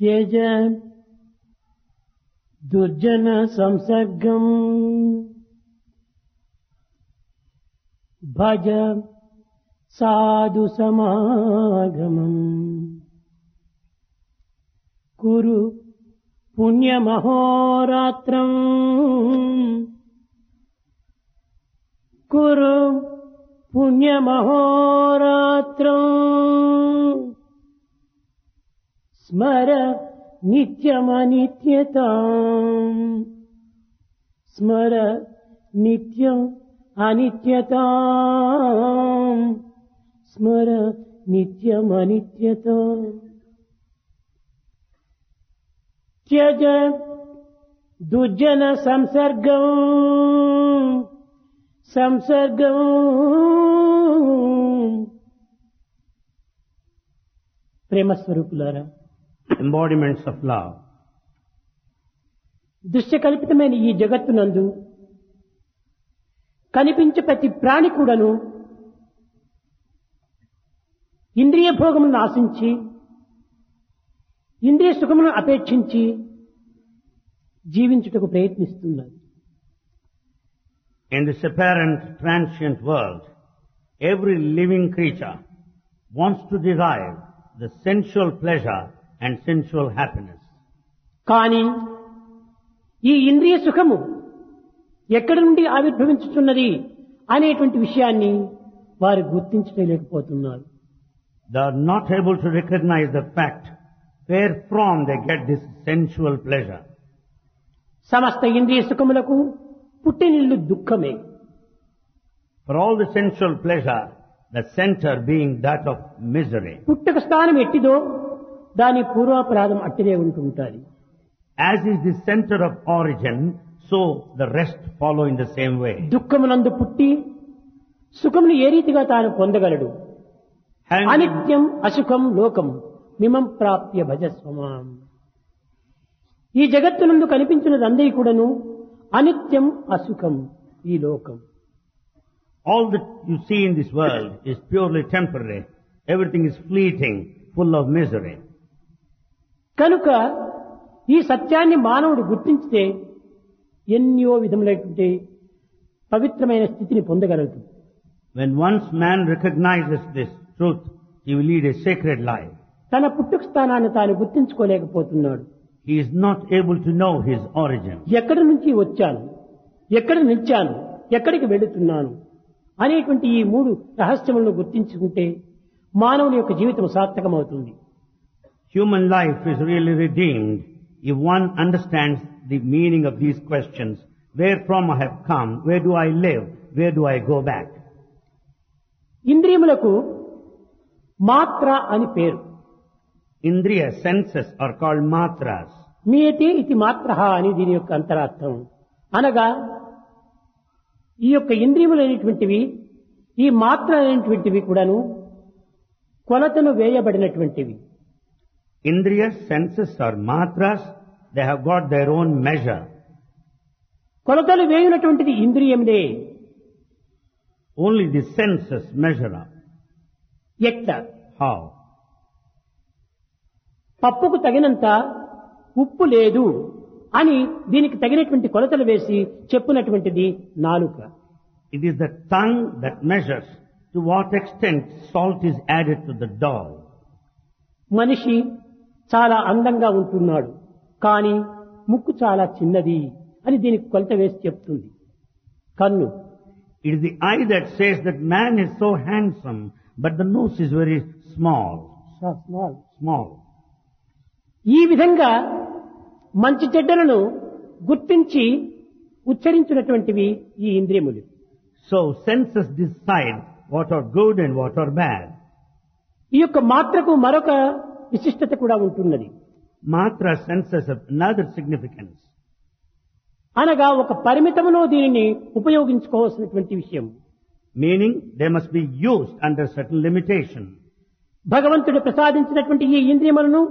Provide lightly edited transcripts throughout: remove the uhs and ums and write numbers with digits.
త్యజ దుర్జన సంసర్గం భజ సాధు సమాగమం కురు పుణ్యమహోరాత్రం కురు పుణ్యమహోరాత్రం స్మర నిత్యమనిత్యతాం స్మర నిత్యం అనిత్యతాం స్మర నిత్యమనిత్యతాం త్యజ దుర్జన సంసర్గం సంసర్గం ప్రేమస్వరూపులారా, embodiments of love. దృశ్యకల్పితమైన ఈ జగత్తునందు కనిపించే ప్రతి ప్రాణి కూడాను ఇంద్రియ భోగములను ఆశించి ఇంద్రియ సుఖమును అపేక్షించి జీవించుటకు ప్రయత్నిస్తున్నారు. In this apparent transient world, every living creature wants to derive the sensual pleasure and sensual happiness. కానీ ఈ ఇంద్రియ సుఖము ఎక్కడి నుండి ఆవిర్భవించుతున్నది అనేటువంటి విషయాన్ని వారు గుర్తించలేకపోతున్నారు. They are not able to recognize the fact where from they get this sensual pleasure. సమస్త ఇంద్రియ సుఖములకు పుట్టినిల్లు దుఃఖమే. For all the sensual pleasure, the center being that of misery. పుట్టుక స్థానం ఎట్టిదో దాని పూర్వాపరాధం అట్టిదే ఉంటుంటారు. As is the center of origin, so the rest follow in the same way. దుఃఖమునందు పుట్టి సుఖమును ఏ రీతిగా తాను పొందగలడు? అనిత్యం అసుఖం లోకం మిమం ప్రాప్య భజస్వమాం. ఈ జగత్తునందు కనిపించినది అందరి కూడాను అనిత్యం అసుఖం ఈ లోకం. All that you see in this world is purely temporary. Everything is fleeting, full of misery. కనుక ఈ సత్యాన్ని మానవుడు గుర్తించితే ఎన్నో విధములైనటువంటి పవిత్రమైన స్థితిని పొందగలదు. When once man recognizes this truth, he will lead a sacred life. తన పుట్టుక స్థానాన్ని తాను గుర్తించుకోలేకపోతున్నాడు. He is not able to know his origin. ఎక్కడి నుంచి వచ్చాను, ఎక్కడ నిలిచాను, ఎక్కడికి వెళుతున్నాను అనేటువంటి ఈ మూడు రహస్యములను గుర్తించుకుంటే మానవుని యొక్క జీవితం సార్థకమవుతుంది. Human life is really redeemed if one understands the meaning of these questions. Where from I have come? Where do I live? Where do I go back? ఇంద్రియములకు మాత్ర అని పేరు. Indriya senses are called matras. మీయతే ఇది మాత్రః అని దీని యొక్క అంతరార్థం. అనగా ఈ యొక్క ఇంద్రియములు అనేటువంటివి ఈ మాత్ర అనేటువంటివి కూడాను కొలతను వేయబడినటువంటివి. Indriya senses are matras. They have got their own measure. కొలతలు వేయునటువంటిది ఇంద్రియములే. Only the senses measure up. ఎట్లా? How? పప్పుకు తగినంత ఉప్పు లేదు అని దీనికి తగినటువంటి కొలతలు వేసి చెప్పునటువంటిది నాలుక. It is the tongue that measures to what extent salt is added to the dough. మనిషి చాలా అందంగా ఉంటున్నాడు, కానీ ముక్కు చాలా చిన్నది అని దీనికి కొలత వేసి చెప్తుంది కన్ను. It is the eye that says that man is so handsome, but the nose is very small. Small. ఈ విధంగా మంచి చెడ్డలను గుర్తించి ఉచ్చరించినటువంటివి ఈ ఇంద్రియములు. So senses decide what are good and what are bad. ఈ యొక్క మాత్రకు మరొక విశిష్టత కూడా ఉంటున్నది. Matra senses have another significance. అనగా ఒక పరిమితములో దీనిని ఉపయోగించుకోవాల్సినటువంటి విషయం. Meaning they must be used under certain limitation. భగవంతుడు ప్రసాదించినటువంటి ఈ ఇంద్రియములను,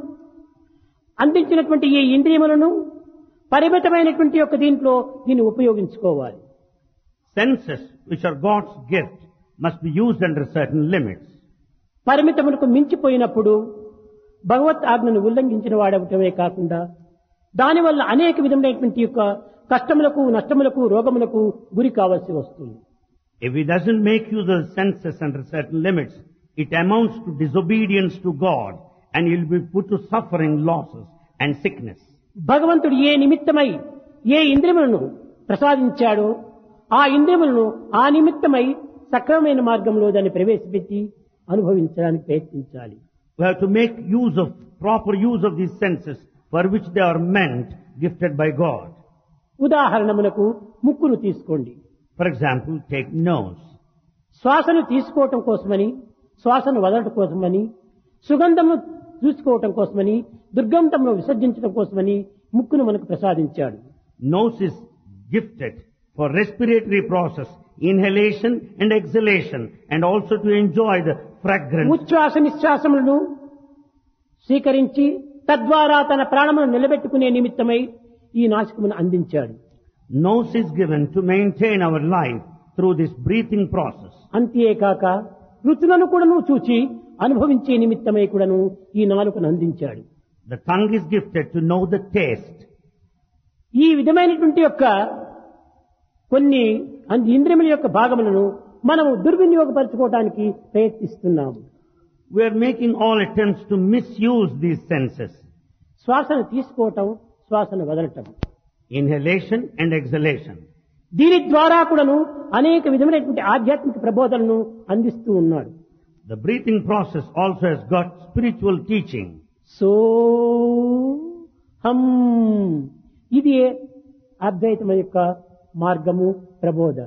అందించినటువంటి ఈ ఇంద్రియములను పరిమితమైనటువంటి యొక్క దీంట్లో దీన్ని ఉపయోగించుకోవాలి. Senses, which are God's gift, must be used under certain limits. పరిమితములకు మించిపోయినప్పుడు భగవత్ ఆజ్ఞను ఉల్లంఘించిన వాడవటమే కాకుండా దానివల్ల అనేక విధమైనటువంటి యొక్క కష్టములకు నష్టములకు రోగములకు గురి కావాల్సి వస్తుంది. If he doesn't make use of the senses under certain limits, it amounts to disobedience to God and he will be put to suffering, losses and sickness. భగవంతుడు ఏ నిమిత్తమై ఏ ఇంద్రియములను ప్రసాదించాడో ఆ ఇంద్రియములను ఆ నిమిత్తమై సక్రమమైన మార్గంలో దాన్ని ప్రవేశపెట్టి అనుభవించడానికి ప్రయత్నించాలి. We have to make use of, proper use of these senses for which they are meant, gifted by God. ఉదాహరణమునకు ముక్కును తీసుకోండి. For example, take nose. శ్వాసను తీసుకోవటం కోసమని, శ్వాసను వదలటం కోసమని, సుగంధమును చూసుకోవటం కోసమని, దుర్గంధమును విసర్జించడం కోసమని ముక్కును మనకు ప్రసాదించాడు. Nose is gifted for respiratory process, inhalation and exhalation, and also to enjoy the fragrance. ఉచ్ఛ్వాస నిశ్వాసములను స్వీకరించి తద్వారా తన ప్రాణమును నిలబెట్టుకునే నిమిత్తమై ఈ నాసికమును అందించాడు. Nose is given to maintain our life through this breathing process. అంతేకాక రుచులను కూడాను చూచి అనుభవించే నిమిత్తమై కూడాను ఈ నాలుకను అందించాడు. The tongue is gifted to know the taste. ఈ విధమైనటువంటి యొక్క కొన్ని ఇంద్రియముల యొక్క భాగములను మనము దుర్వినియోగపరచుకోవడానికి ప్రయత్నిస్తున్నాము. We are making all attempts to misuse these senses. శ్వాసను తీసుకోవటం, శ్వాసను వదలటం, Inhalation and exhalation. దీని ద్వారా కూడాను అనేక విధమైనటువంటి ఆధ్యాత్మిక ప్రబోధనను అందిస్తూ ఉన్నాడు. The breathing process also has got spiritual teaching. So హం, ఇది అద్వైతం యొక్క మార్గము ప్రబోధ.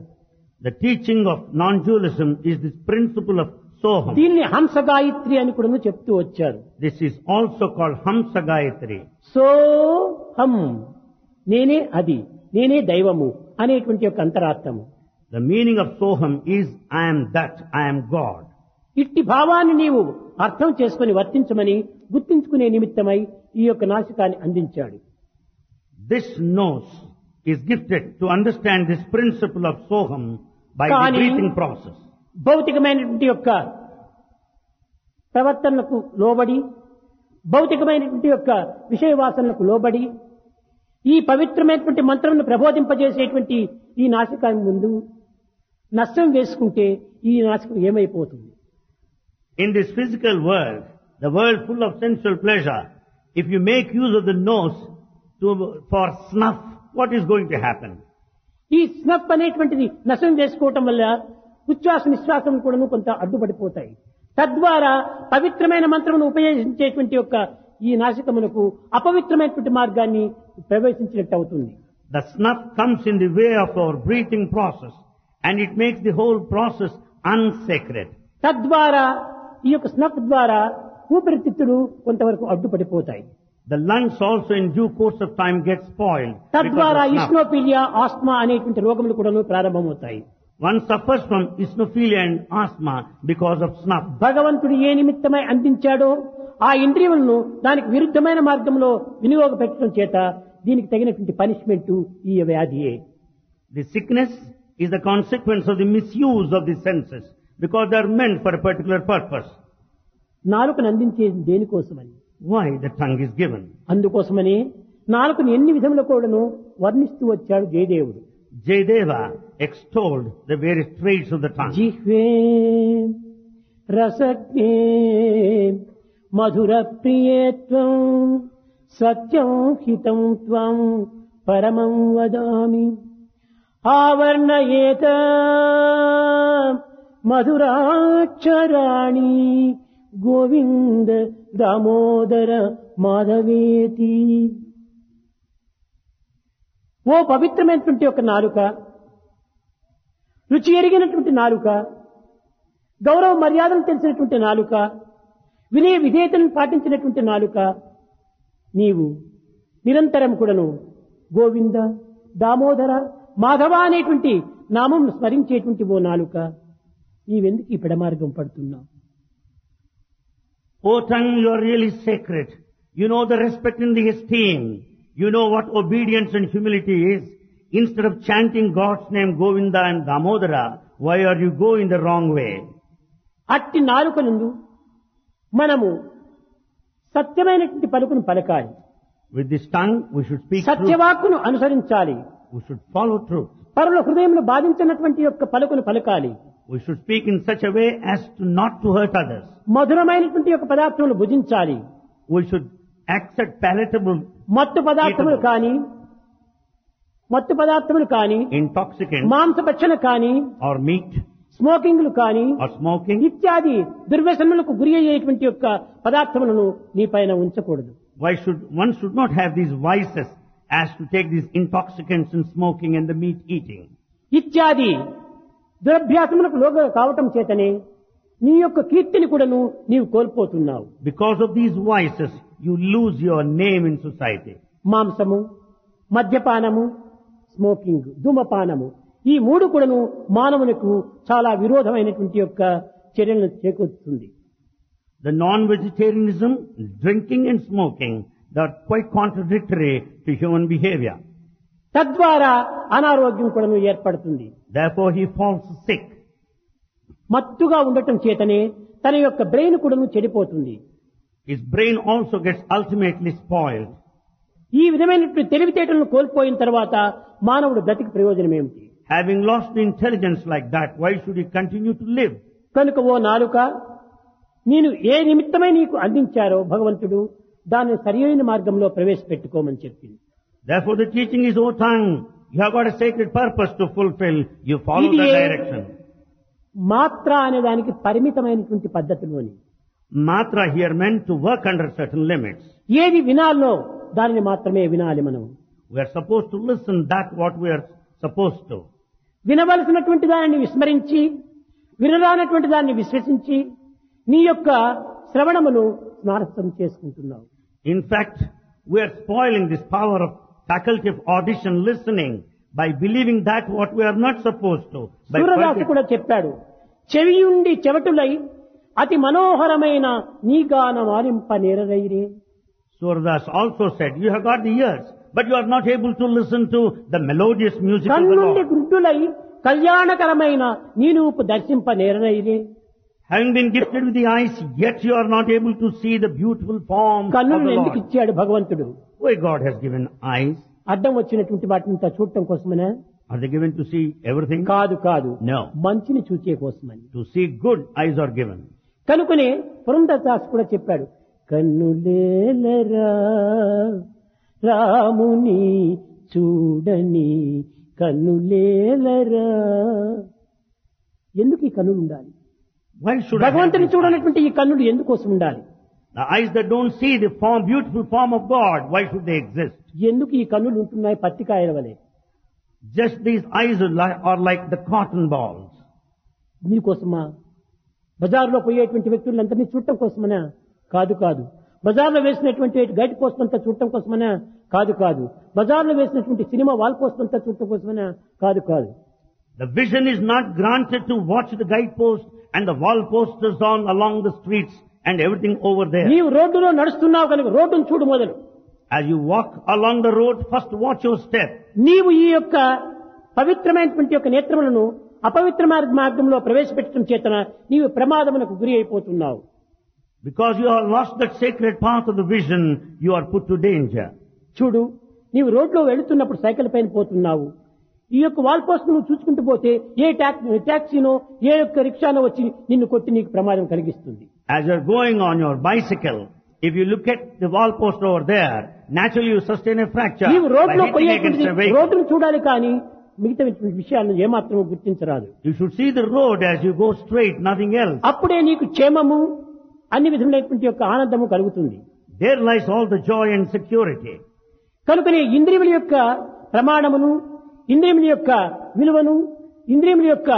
The teaching of non-dualism is this principle of Soham. దీన్ని హంస గాయత్రి అని కూడా చెప్తూ వచ్చారు. This is also called Hamsa Gayatri. So హం, నేనే అది, నేనే దైవము అనేటువంటి యొక్క అంతరార్థము. The meaning of Soham is I am that, I am God. ఇట్టి భావాన్ని నీవు అర్థం చేసుకుని వర్తించమని గుర్తించుకునే నిమిత్తమై ఈ యొక్క నాసికాన్ని అందించాడు. This nose is gifted to understand this principle of Soham by the Kani- breathing process. భౌతికమైనటువంటి యొక్క ప్రవర్తనలకు లోబడి, భౌతికమైనటువంటి యొక్క విషయ వాసనలకు లోబడి ఈ పవిత్రమైనటువంటి మంత్రమును ప్రబోధింపజేసేటువంటి ఈ నాసికాన్ని ముందు నష్టం వేసుకుంటే ఈ నాసికం ఏమైపోతుంది? In this physical world, the world full of sensual pleasure, if you make use of the nose for snuff, what is going to happen? ఈ స్నఫ్ అనేటువంటిది నష్టం వేసుకోవటం వల్ల ఉచ్ఛ్వాస నిశ్వాసం కూడా కొంత అడ్డుపడిపోతాయి. తద్వారా పవిత్రమైన మంత్రమును ఉపయోగించేటువంటి యొక్క ఈ నాసికమునకు అపవిత్రమైనటువంటి మార్గాన్ని ప్రవేశించినట్టు అవుతుంది. The snuff comes in the way of our breathing process and it makes the whole process unsacred. తద్వారా ఈ యొక్క స్నఫ్ ద్వారా ఊపిరితిత్తులు కొంతవరకు అడ్డుపడిపోతాయి. The lungs also in due course of time get spoiled. తద్వారా because of snuff. ఇస్నోఫీలియా, ఆస్మా అనేటువంటి రోగములు కూడా ప్రారంభమవుతాయి. One suffers from eosinophilia and asthma because of snuff. భగవంతుడు ఏ నిమిత్తమై అందించాడో ఆ ఇంద్రియములను దానికి విరుద్ధమైన మార్గంలో వినియోగపెట్టడం చేత దీనికి తగినటువంటి పనిష్మెంట్ ఈ వ్యాధియే. The sickness is the consequence of the misuse of the senses because they are meant for a particular purpose. నాలుకను అందించేది దేనికోసమని? Why the tongue is given? అందుకోసమని నాలుకను ఎన్ని విధముల కూడాను వర్ణిస్తూ వచ్చాడు జయదేవుడు. Jayadeva extolled the various traits of the tongue. జిహ్వే రసజ్ఞే మధుర ప్రియేత్వం సత్యం హితం త్వం పరమం వదామి ఆవర్ణయేత మధురాక్షరాణి గోవింద దామోదర మాధవేతి. ఓ పవిత్రమైనటువంటి ఒక నాలుక, రుచి ఎరిగినటువంటి నాలుక, గౌరవ మర్యాదలు తెలిసినటువంటి నాలుక, వినయ విధేయతను పాటించినటువంటి నాలుక, నీవు నిరంతరం కూడాను గోవింద, దామోదర, మాధవ అనేటువంటి నామం స్మరించేటువంటి ఓ నాలుక, నీవెందుకు ఈ పెడమార్గం పడుతున్నావు? O tongue, you are really sacred. You know the respect and the esteem. You know what obedience and humility is. Instead of chanting God's name Govinda and Damodara, why are you going the wrong way? అట్టి నాలుక నుండి మనము సత్యమైనటువంటి పలుకును పలకాలి. With this tongue, we should speak truth. సత్యవాక్కును అనుసరించాలి. We should follow truth. పరుల హృదయంలో బాధించినటువంటి యొక్క పలుకును పలకాలి. We should speak in such a way as to not to hurt others. మధురమైనటువంటి యొక్క పదార్థములు భుజించాలి. We should accept palatable, మత్తు పదార్థములు కానీ intoxicants, మాంసభక్షణ కానీ or meat, స్మోకింగ్లు కానీ or smoking. ఇత్యాది దుర్వ్యసనలకు గురి అయ్యేటువంటి యొక్క పదార్థములను నీ పైన ఉంచకూడదు. One should not have these vices as to take these intoxicants and smoking and the meat eating. ఇత్యాది దురభ్యాసములకు లోగా కావటం చేతనే నీ యొక్క కీర్తిని కూడాను నీవు కోల్పోతున్నావు. Because of these vices, you lose your name in society. మాంసము, మద్యపానము, స్మోకింగ్, ధూమపానము, ఈ మూడు కూడాను మానవునికి చాలా విరోధమైనటువంటి యొక్క చర్యలను చేకూరుతుంది. The non-vegetarianism, drinking and smoking, they are quite contradictory to human behavior. తద్వారా అనారోగ్యం కూడాను ఏర్పడుతుంది. Therefore he falls sick. మత్తుగా ఉండటం చేతనే తన యొక్క బ్రెయిన్ కూడాను చెడిపోతుంది. His brain also gets ultimately spoiled. ఈ విధమైనటువంటి తెలివితేటలను కోల్పోయిన తర్వాత మానవుడు బ్రతికి ప్రయోజనం ఏమిటి? Having lost the intelligence like that, why should he continue to live? కనుక ఓ నాలుక, నేను ఏ నిమిత్తమై నీకు అందించారో భగవంతుడు దాన్ని సరియైన మార్గంలో ప్రవేశపెట్టుకోమని చెప్పింది. Therefore the teaching is, O tongue, you have got a sacred purpose to fulfill. You follow the direction. మాత్ర అనే దానికి పరిమితమైనటువంటి పద్ధతిలోని Matra here meant to work under certain limits. ఏది వినాలో దానిని మాత్రమే వినాలి. మనం We are supposed to listen that what we are supposed to. వినవలసినటువంటి దానిని విస్మరించి, వినరానటువంటి దాన్ని విశ్వసించి నీ యొక్క శ్రవణమును స్నారస్థం చేసుకుంటున్నావు. In fact, we are spoiling this power of faculty of audition listening by believing that what we are not supposed to. Surdas కూడా చెప్పాడు, చెవియుండి చెవటులై అతి మనోహరమైన నీ గానం ఆలింప నేరరైరే. Suradas also said, you have got the ears, but you are not able to listen to the melodious music of the కన్నుండి Lord. గుడ్డులై కళ్యాణకరమైన నీ రూపు దర్శింప నేరరైరే. Having been gifted with the eyes, yet you are not able to see the beautiful form of కన్నులను the ఎందుకు Lord. ఇచ్చాడు భగవంతుడు? Why God has given eyes? అడ్డం వచ్చినటువంటి వాటిని చూడటం కోసమనే? Are they given to see everything? కాదు, No. మంచిని చూచే కోసమని. To see good, eyes are given. కనుకనే పురంధరదాస్ కూడా చెప్పాడు, కన్నులేలరా రాముని చూడని కన్నులేలరా. ఎందుకు ఈ కన్నులు ఉండాలి? Why should I have భగవంతుని these చూడనటువంటి ఈ కన్నులు ఎందుకోసం ఉండాలి? The eyes that don't see the form, beautiful form of God, why should they exist? ఎందుకు ఈ కన్నులు ఉంటున్నాయి పత్తికాయల వలె? Just these eyes are like the cotton balls. నీకోసమా? బజార్లో పోయేటువంటి వ్యక్తులందరినీ చూడటం కోసమనా? కాదు. బజార్లో వేసినటువంటి గైడ్ పోస్ట్ అంతా చూడటం కోసమనా? కాదు. బజార్లో వేసినటువంటి సినిమా వాల్ పోస్ట్ అంతా చూడటం కోసమనా? కాదు. The vision is not granted to watch the guidepost and the wall posters on along the streets and everything over there. నీవు రోడ్డులో నడుస్తున్నావు కనుక రోడ్డును చూడు మొదలు. As you walk along the road, first watch your step. నీవు ఈ యొక్క పవిత్రమైనటువంటి యొక్క నేత్రములను అపవిత్ర మార్గంలో ప్రవేశపెట్టడం చేతన నీవు ప్రమాదమునకు గురి అయిపోతున్నావు. Because you have lost that sacred path of the vision, you are put to danger. చూడు, నీవు రోడ్లో వెళుతున్నప్పుడు సైకిల్ పైన పోతున్నావు. ఈ యొక్క వాల్ పోస్ట్ నువ్వు చూసుకుంటూ పోతే ఏ టాక్సీనో ఏ యొక్క రిక్షానో వచ్చి నిన్ను కొట్టి నీకు ప్రమాదం కలిగిస్తుంది. As you are going on your bicycle, if you look at the wall post over there, naturally you sustain a fracture నీవు by రోడ్లో hitting against a vehicle. రోడ్డును చూడాలి కానీ మిగతా విషయాలను ఏమాత్రం గుర్తించరాదు. You should see the road as you go straight, nothing else. అప్పుడే నీకు క్షేమము, అన్ని విధములైనటువంటి యొక్క ఆనందము కలుగుతుంది. There lies all the joy and security. కనుకనే ఇంద్రియముల యొక్క ప్రమాణమును, ఇంద్రియముల యొక్క విలువను, ఇంద్రియముల యొక్క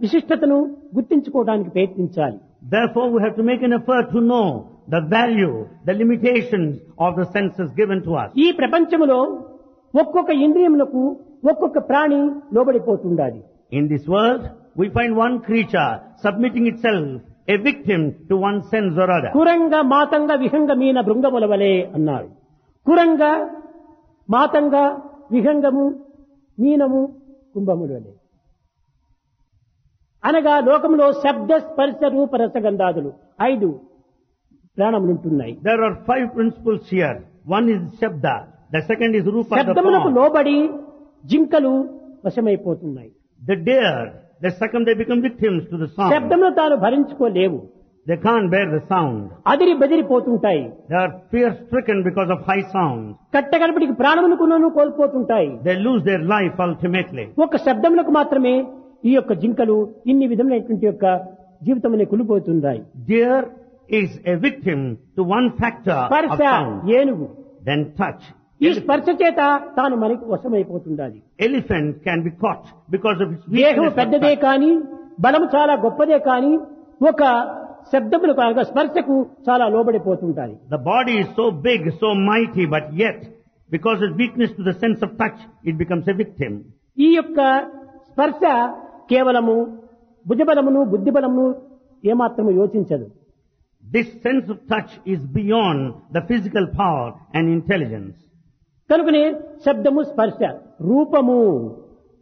విశిష్టతను గుర్తించుకోవడానికి ప్రయత్నించాలి. Therefore we have to make an effort to know the value, the limitations of the senses given to us. ఈ ప్రపంచములో ఒక్కొక్క ఇంద్రియములకు ఒక్కొక్క ప్రాణి లోబడిపోతుండాలి. In this world, we find one creature submitting itself, a victim to one sense or other. కురంగ మాతంగ విహంగ మీన భృంగముల వలె అన్నారు. కురంగ మాతంగ విహంగము మీనము కుంభముల వలె అనగా లోకంలో శబ్ద స్పర్శ రూప రసగంధాదులు 5 ప్రాణములుంటున్నాయి. There are 5 principles here. One is Shabda. The second is Rupa, the శబ్దములకు form. లోబడి జింకలు వశమైపోతున్నాయి. The deer, the second they become victims to the sound. శబ్దమును తాను భరించుకోలేవు. They can't bear the sound. అదిరి బెదిరిపోతుంటాయి. They are fear-stricken because of high sound. కట్టగడపటికి ప్రాణమును కోల్పోతుంటాయి. They lose their life ultimately. ఒక శబ్దములకు మాత్రమే ఈ యొక్క జింకలు ఇన్ని విధమైనటువంటి యొక్క జీవితమునే కులిపోతుంటాయి. Deer is a victim to one factor of స్పర్శ sound. ఏనుగు, Then touch. ఈ స్పర్శ చేత తాను మనకి వశమైపోతుండాలి. Elephant can be caught because of its దేహం weakness of పెద్దదే touch. కాని బలము చాలా గొప్పదే కాని ఒక శబ్దములు కాగా స్పర్శకు చాలా లోబడిపోతుంటాయి. The body is so big, so mighty, but yet, because of weakness to the sense of touch, it becomes a victim. ఈ యొక్క స్పర్శ కేవలము భుజబలమును బుద్ధిబలమును ఏమాత్రము యోచించదు. This sense of touch is beyond the physical power and intelligence. కనుకనే శబ్దము స్పర్శ రూపము.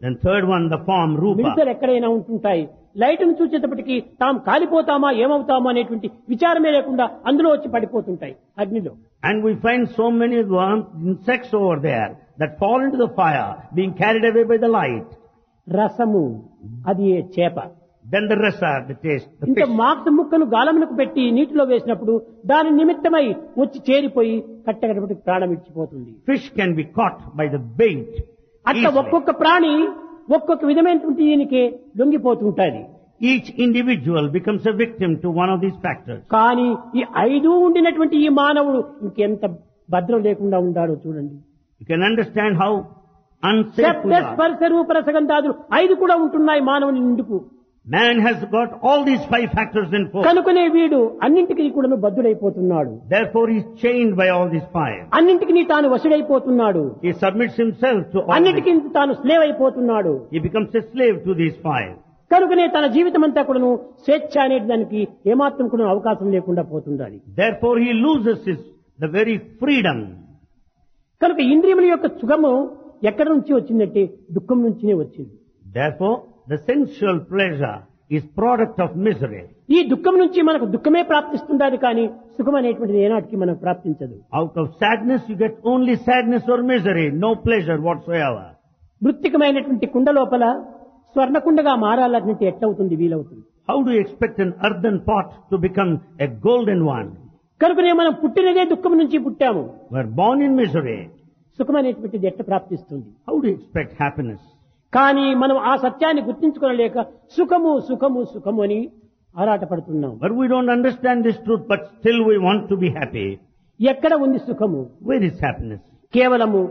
Then third one, the form, Rupa. మిడతలు ఎక్కడైనా ఉంటుంటాయి. లైట్ను చూసేటప్పటికి తాము కాలిపోతామా ఏమవుతామా అనేటువంటి విచారమే లేకుండా అందులో వచ్చి పడిపోతుంటాయి అగ్నిలో. And we find so many worms, insects over there that fall into the fire, being carried away by the light. రసము అది చేప. Then the rasa, the taste, the ఇంత fish. మాంస ముక్కను గాలమునకు పెట్టి నీటిలో వేసినప్పుడు దాని నిమిత్తమై వచ్చి చేరిపోయి కట్టగడపటికి ప్రాణం ఇచ్చిపోతుంది. Fish can be caught by the bait. అట్లా easily. ఒక్కొక్క ప్రాణి ఒక్కొక్క విధమైనటువంటి దీనికి లొంగిపోతుంటది. Each individual becomes a victim to one of these factors. కానీ ఈ 5 ఉండినటువంటి ఈ మానవుడు ఇంకెంత భద్రం లేకుండా ఉండాడో చూడండి. You can understand how unsafe శబ్ద we are. స్పర్శ రూప రసగంధాదులు 5 కూడా ఉంటున్నాయి మానవుని నిండుకు. Man has got all these 5 factors in force. కనుకనే వీడు అన్నింటికి కూడా బద్ధుడైపోతున్నాడు. Therefore he is chained by all these 5. అన్నింటికి తాను వశుడైపోతున్నాడు. He submits himself to all అన్నిటికీ these. తాను స్లేవ్ అయిపోతున్నాడు. He becomes a slave to these 5. కనుకనే తన జీవితం అంతా కూడాను స్వేచ్ఛ అనే దానికి ఏమాత్రం కూడా అవకాశం లేకుండా పోతుండాలి. Therefore he loses the very freedom. కనుక ఇంద్రియముల యొక్క సుఖము ఎక్కడి నుంచి వచ్చిందంటే దుఃఖం నుంచినే వచ్చింది. Therefore the sensual pleasure is product of misery. ఈ దుఃఖం నుంచి మనకు దుఃఖమే ప్రాప్తిస్తుండాలి కానీ సుఖం అనేటువంటిది ఏనాటికి మనకు ప్రాప్తించదు. Out of sadness you get only sadness or misery, no pleasure whatsoever. మృత్తికమైనటువంటి కుండ లోపల స్వర్ణకుండగా మారాలంటే ఎట్లవుతుంది వీలవుతుంది. How do you expect an earthen pot to become a golden one? కనుకనే మనం పుట్టినదే దుఃఖం నుంచి పుట్టాము. We are born in misery. సుఖం అనేటువంటిది ఎట్లా ప్రాప్తిస్తుంది? How do you expect happiness? కానీ మనం ఆ సత్యాన్ని గుర్తించుకోలేక సుఖము సుఖము సుఖము అని ఆరాటపడుతున్నాం. But we don't understand this truth, but still we want to be happy. ఎక్కడ ఉంది సుఖము? Where is happiness? కేవలము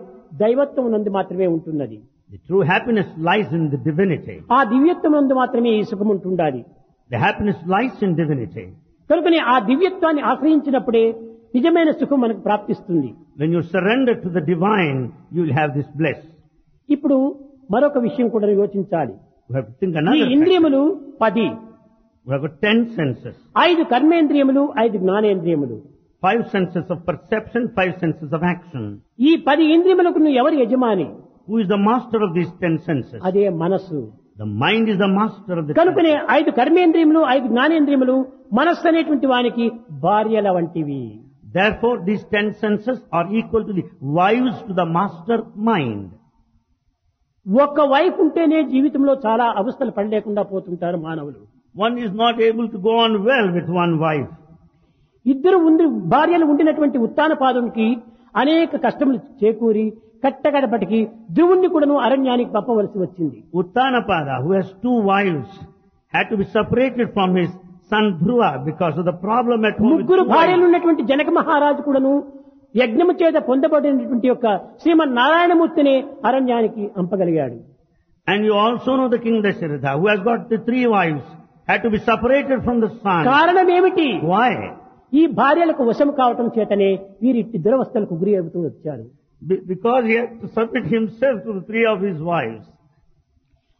దైవత్వం నందు మాత్రమే ఉంటున్నది. The true happiness lies in the divinity. ఆ దివ్యత్వం నందు మాత్రమే ఈ సుఖం ఉంటుండాలి. The happiness lies in divinity. కనుకనే ఆ దివ్యత్వాన్ని ఆశ్రయించినప్పుడే నిజమైన సుఖం మనకు ప్రాప్తిస్తుంది. When you surrender to the divine, you will have this bliss. ఇప్పుడు మరొక విషయం కూడా యోచించాలి. You have to think ఈ another factor. ఇంద్రియములు 10, We have got 10 senses. 5 కర్మేంద్రియములు, 5 జ్ఞానేంద్రియములు. 5 senses of perception, 5 senses of action. ఈ 10 ఇంద్రియములకు ఎవరు యజమాని? Who is the master of these 10 senses? అదే మనస్సు. The mind is the master of the కనుకనే senses. 5 కర్మేంద్రియములు, 5 జ్ఞానేంద్రియములు మనస్సు అనేటువంటి వానికి భార్యల వంటివి. Therefore, these 10 senses are equal to the wives to the master mind. ఒక్క వైపు ఉంటేనే జీవితంలో చాలా అవస్థలు పడలేకుండా పోతుంటారు మానవులు. One is not able to go on well with one wife. ఇద్దరు భార్యలు ఉండినటువంటి ఉత్తానపాదునికి అనేక కష్టములు చేకూరి కట్టగడపటికి ధ్రువుణ్ణి కూడాను అరణ్యానికి పంపవలసి వచ్చింది. Uttanapada, who has 2 wives, had to be separated from his son Dhruva because of the problem at home. with ముగ్గురు 2 భార్యలు wives. ఉన్నటువంటి జనక మహారాజు కూడాను యజ్ఞము చేత పొందబడినటువంటి యొక్క శ్రీమన్నారాయణమూర్తిని అరణ్యానికి పంపగలిగాడు. And you also know the king Dasharatha, who has got the 3 wives, had to be separated from the son. కారణం ఏమిటి? Why? ఈ భార్యలకు వశం కావటం చేతనే వీరి దురవస్థలకు గురి అవుతూ వచ్చారు. Because he had to submit himself to the 3 of his wives.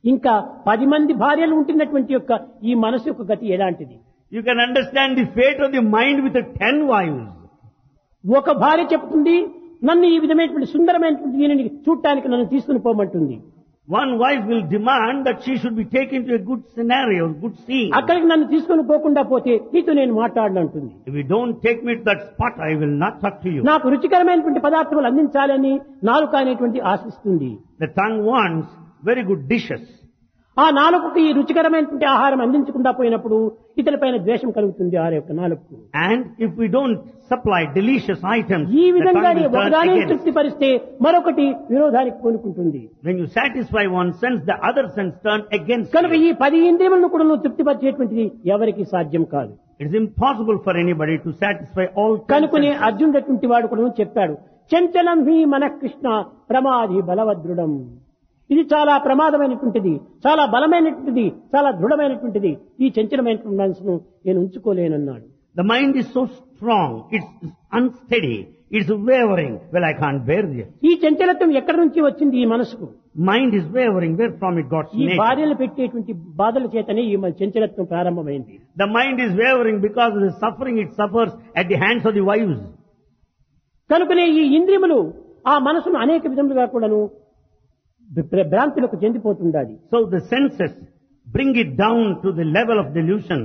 ఇంకా 10 మంది భార్యలు ఉంటున్నటువంటి యొక్క ఈ మనసు యొక్క గతి ఎలాంటిది? You can understand the fate of the mind with the 10 wives. ఒక భార్య చెప్తుంది నన్ను ఈ విధమైనటువంటి సుందరమైనటువంటి దీనిని చూడటానికి నన్ను తీసుకుని పోమంటుంది. One wife will demand that she should be taken to a good scenario, good scene. అక్కడికి నన్ను తీసుకొని పోకుండా పోతే నీతో నేను మాట్లాడనంటుంది. If you don't take me to that spot, I will not talk to you. నాకు రుచికరమైనటువంటి పదార్థాలు అందించాలని నాలుక అనేటువంటి ఆశిస్తుంది. The tongue wants very good dishes. ఆ నాలుకకి ఈ రుచికరమైనటువంటి ఆహారం అందించకుండా పోయినప్పుడు ఇతరులపైన ద్వేషం కలుగుతుంది ఆ యొక్క నాలుకకు. And if we don't supply delicious items, ఈ the విధంగా tongue will turn ఒకదాన్ని against. తృప్తిపరిస్తే మరొకటి విరోధానికి పూనుకుంటుంది. When you satisfy one sense, the other sense turn against కనుక you. ఈ 10 ఇంద్రియములను కూడా నువ్వు తృప్తిపరిచేటువంటిది ఎవరికి సాధ్యం కాదు. It is impossible for anybody to satisfy all కనుకనే senses. అర్జునుడటువంటి వాడు కూడా చెప్పాడు, చంచలం హి మన కృష్ణ ప్రమాది బలవదృఢం. ఇది చాలా ప్రమాదమైనటువంటిది, చాలా బలమైనటువంటిది, చాలా దృఢమైనటువంటిది. ఈ చంచలమైనటువంటి మనసును నేను ఉంచుకోలేనన్నాడు. The mind is so strong, it's unsteady, it's wavering. Well, I can't bear this. ఈ చంచలత్వం ఎక్కడి నుంచి వచ్చింది ఈ మనసుకు? Mind is wavering, where from it got ఈ nature. భార్యలు పెట్టేటువంటి బాధల చేతనే ఈ మన చంచలత్వం ప్రారంభమైంది. The mind is wavering because of the suffering it suffers at the hands of the wives. కనుకనే ఈ ఇంద్రియములు ఆ మనసును అనేక విధములుగా కూడాను భ్రాంతులకు చెందిపోతుండాలి. So the senses bring it down to the level of delusion.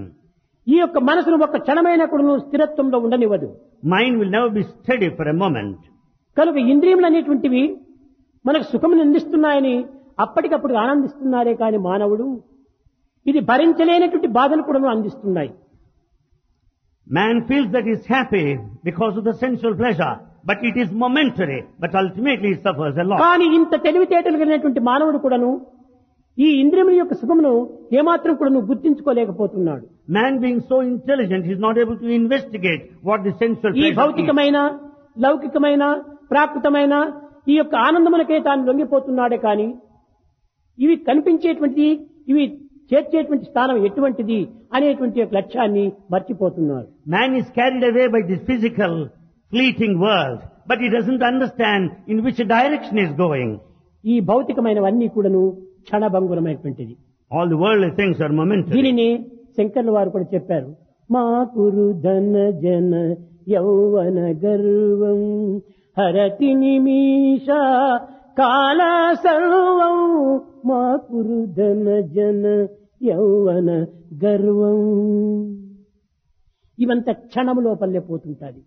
ఈ యొక్క మనసును ఒక క్షణమైన కూడాను స్థిరత్వంలో ఉండనివ్వదు. Mind will never be steady for a moment. కనుక ఇంద్రియములు అనేటువంటివి మనకు సుఖమును అందిస్తున్నాయని అప్పటికప్పుడు ఆనందిస్తున్నారే కాని మానవుడు ఇది భరించలేనటువంటి బాధలు కూడా అందిస్తున్నాయి. Man feels that he is happy because of the sensual pleasure, but it is momentary, but ultimately he suffers a lot. కానీ ఇంత తెలివితేటలు కలిగినటువంటి మానవుడు కూడాను ఈ ఇంద్రియముల యొక్క సుఖమును ఏమాత్రం కూడా గుర్తించుకోలేకపోతున్నాడు. Man being so intelligent, he is not able to investigate what the sensual ఈ pleasure is. భౌతికమైన లౌకికమైన ప్రాకృతమైన ఈ యొక్క ఆనందములకే తాను లొంగిపోతున్నాడే కాని ఇవి కనిపించేటువంటి ఇవి చేర్చేటువంటి స్థానం ఎటువంటిది అనేటువంటి యొక్క లక్ష్యాన్ని మర్చిపోతున్నారు. Man is carried away by this physical, fleeting world, but he doesn't understand in which direction he is going. ఈ భౌతికమైనవన్నీ కూడాను క్షణభంగురమైనటువంటిది. All the worldly things are momentary. దీనిని శంకర్ల వారు కూడా చెప్పారు. మా కురు ధన జన యౌవన గర్వం హరతి నిమిష కాల సర్వం మా కురు ధన జన యౌవన గర్వం. ఇవంతా క్షణము లోపలే పోతుంటాది.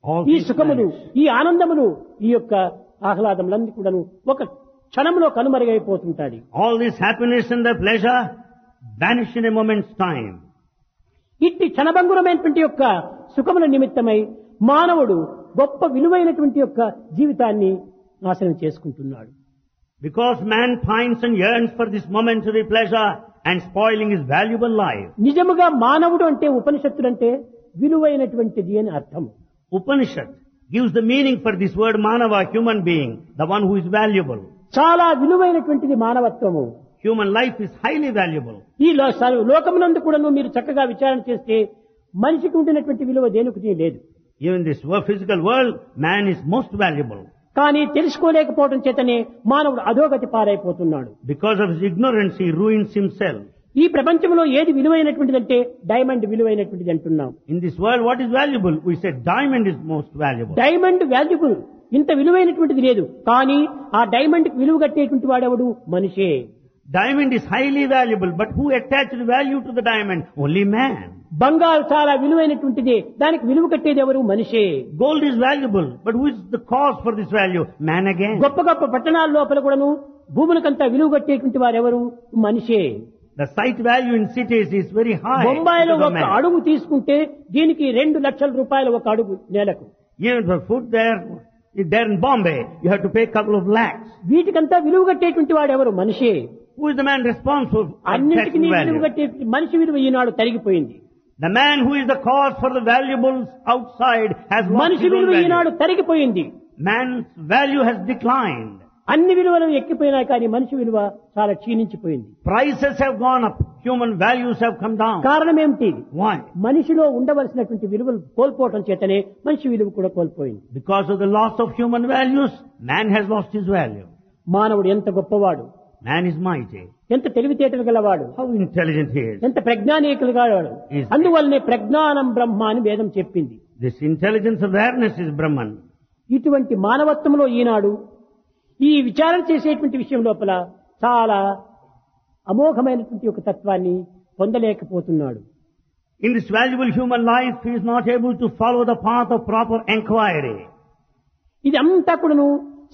All ఈ these సుఖములు vanish. ఈ ఆనందములు ఈ యొక్క ఆహ్లాదములన్నీ కూడాను ఒక క్షణంలో కనుమరుగైపోతుంటాది. All this happiness and the pleasure vanish in a moment's time. ఇట్టి క్షణభంగురమైనటువంటి యొక్క సుఖముల నిమిత్తమై మానవుడు గొప్ప విలువైనటువంటి యొక్క జీవితాన్ని నాశనం చేసుకుంటున్నాడు. Because man pines and yearns for this momentary pleasure and spoiling his valuable life. నిజముగా మానవుడు అంటే ఉపనిషత్తుడంటే విలువైనటువంటిది అని అర్థం. Upanishad gives the meaning for this word manava, human being, the one who is valuable. చాలా విలువైనటువంటిది మానవత్వము. Human life is highly valuable. ఈ లోకమునందు కూడా మీరు చక్కగా విచారణ చేస్తే మనిషికి ఉండినటువంటి విలువ దేనికి లేదు. Even this physical world, man is most valuable. కానీ తెలుసుకోలేకపోవడం చేతనే మానవుడు అధోగతి పారైపోతున్నాడు. Because of his ignorance, he ruins himself. ఈ ప్రపంచంలో ఏది విలువైనటువంటిదంటే డైమండ్ విలువైనటువంటిది అంటున్నాం. In this world, what is valuable? We say diamond is most valuable. Diamond valuable, ఇంత విలువైనటువంటిది లేదు. కానీ ఆ డైమండ్ కి విలువ కట్టేటువంటి వాడెవడు? మనిషే. Diamond is highly valuable, but who attached value to the diamond? Only man. బంగారు చాలా విలువైనటువంటిదే, దానికి విలువ కట్టేది ఎవరు? మనిషే. Gold is valuable, but who is the cause for this value? Man again. గొప్ప గొప్ప పట్టణాల లోపల కూడాను భూములకంతా విలువ కట్టేటువంటి వారెవరు? మనిషే. The site value in cities is very high. బొంబాయిలో because of ఒక man. అడుగు తీసుకుంటే దీనికి 2 లక్షల రూపాయలు ఒక అడుగు నేలకు. Even for food there in Bombay, you have to pay a couple of lakhs. వీటికంతా విలువ కట్టేటువంటి వాడెవరు? మనిషే. Who is the man responsible for అన్నిటికీ attaching విలువ value? కట్టే మనిషి విలువ ఈనాడు తరిగిపోయింది. The man who is the cause for the valuables outside has lost మనిషి his own విలువ ఈనాడు value. తరిగిపోయింది. Man's value has declined. అన్ని విలువలు ఎక్కిపోయినా కానీ మనిషి విలువ చాలా క్షీణించిపోయింది. Prices have gone up. Human values have come down. కారణం ఏమిటి? Why? మనిషిలో ఉండవలసినటువంటి విలువలు కోల్పోవటం చేతనే మనిషి విలువ కూడా కోల్పోయింది. Because of the loss of human values, man has lost his value. మానవుడు ఎంత గొప్పవాడు, Man is mighty. ఎంత తెలివితేటలు గలవాడు, How intelligent he is. ఎంత ప్రజ్ఞానీకులు గలవాడు. అందువల్లనే ప్రజ్ఞానం బ్రహ్మ అని వేదం చెప్పింది. This intelligence awareness is Brahman. ఇటువంటి మానవత్వంలో ఈనాడు ఈ విచారణ చేసేటువంటి విషయం లోపల చాలా అమోఘమైనటువంటి ఒక తత్వాన్ని పొందలేకపోతున్నాడు. In this valuable human life, he is not able to follow the path of proper enquiry. ఇది అంతా కూడాను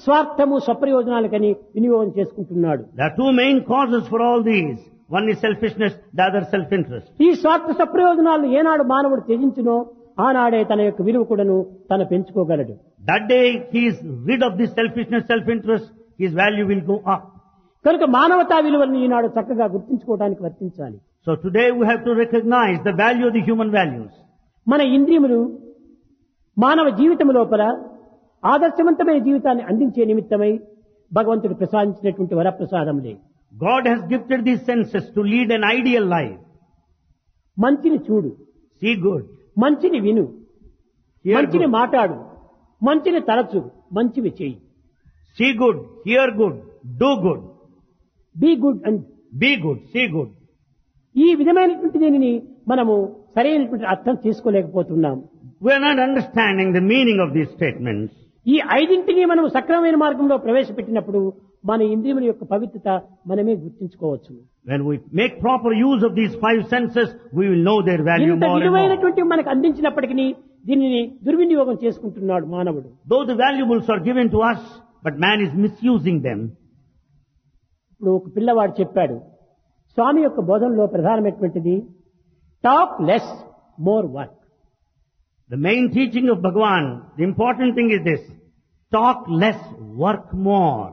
స్వార్థము స్వప్రయోజనాలకని వినియోగం చేసుకుంటున్నాడు. There are two main causes for all these. One is selfishness, the other self-interest. ఈ స్వార్థ స్వప్రయోజనాలను ఏనాడు మానవుడు త్యజించునో ఆనాడే తన యొక్క విలువ కూడాను తను పెంచుకోగలడు. That day he is rid of this selfishness, self-interest, his value will go up. కనుక మానవతా విలువలను ఈనాడు చక్కగా గుర్తించుకోవడానికి వర్తించాలి. So today we have to recognize the value of the human values. మన ఇంద్రియములు మానవ జీవితం లోపల ఆదర్శవంతమైన జీవితాన్ని అందించే నిమిత్తమై భగవంతుడు ప్రసాదించినటువంటి వరప్రసాదములే. God has gifted these senses to lead an ideal life. మంచిని చూడు, See good, మంచిని విను, hear మంచిని good. మాట్లాడు, మంచిని తలచు, మంచివి చెయ్యి. See good, hear good, do good. Be good and Be good, see good. ఈ విధమైనటువంటి దీనిని మనము సరైనటువంటి అర్థం చేసుకోలేకపోతున్నాం. We are not understanding the meaning of these statements. ఈ ఐదింటిని మనం సక్రమమైన మార్గంలో ప్రవేశపెట్టినప్పుడు మన ఇంద్రియముల యొక్క పవిత్రత మనమే గుర్తించుకోవచ్చు. When we make proper use of these five senses, we will know their value ఇంత more and more. విలువైనటువంటి మనకు అందించినప్పటికీ దీనిని దుర్వినియోగం చేసుకుంటున్నాడు మానవుడు. Though the valuables are given to us, but man is misusing them. ఇప్పుడు ఒక పిల్లవాడు చెప్పాడు, స్వామి యొక్క బోధనలో ప్రధానమైనటువంటిది talk less more work. The main teaching of Bhagavan, the important thing is this: talk less, work more.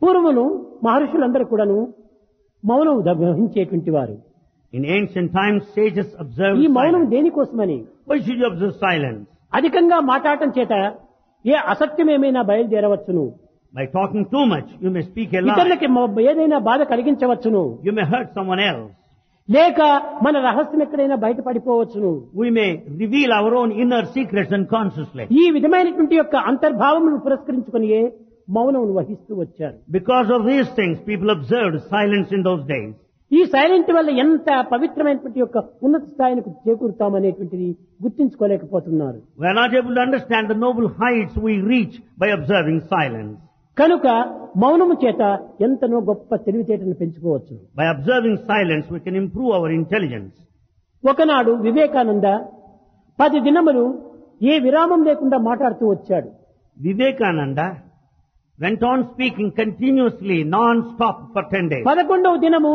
పూర్వమును మహర్షులందరూ కూడాను మౌనం వహించేటువంటి వారు. In ancient times, sages observed ఈ మౌనం silence. దేనికోసమని? Why should you observe silence? అధికంగా మాట్లాడటం చేత ఏ అసత్యం ఏమైనా బయలుదేరవచ్చును, By talking too much, you may speak a lie. ఇతరులకి ఏదైనా బాధ కలిగించవచ్చును, You may hurt someone else. లేక మన రహస్యం ఎక్కడైనా బయటపడిపోవచ్చును. We may reveal our own inner secrets unconsciously. ఈ విధమైనటువంటి యొక్క అంతర్భావమును పురస్కరించుకొని మౌనం వహిస్తూ వచ్చారు. Because of these things, people observed silence in those days. ఈ సైలెంట్ వల్ల ఎంత పవిత్రమైనటువంటి యొక్క ఉన్నత స్థాయికి చేకూరుతామనేటువంటిది గుర్తించుకోలేకపోతున్నారు. We are not able to understand the noble heights we reach by observing silence. కనుక మౌనము చేత ఎంతనో గొప్ప తెలివితేటను పెంచుకోవచ్చు. By observing silence, we can improve our intelligence. ఒకనాడు వివేకానంద 10 దినములు ఏ విరామం లేకుండా మాట్లాడుతూ వచ్చాడు. Vivekananda went on speaking continuously, non-stop for 10 days. 11వ దినము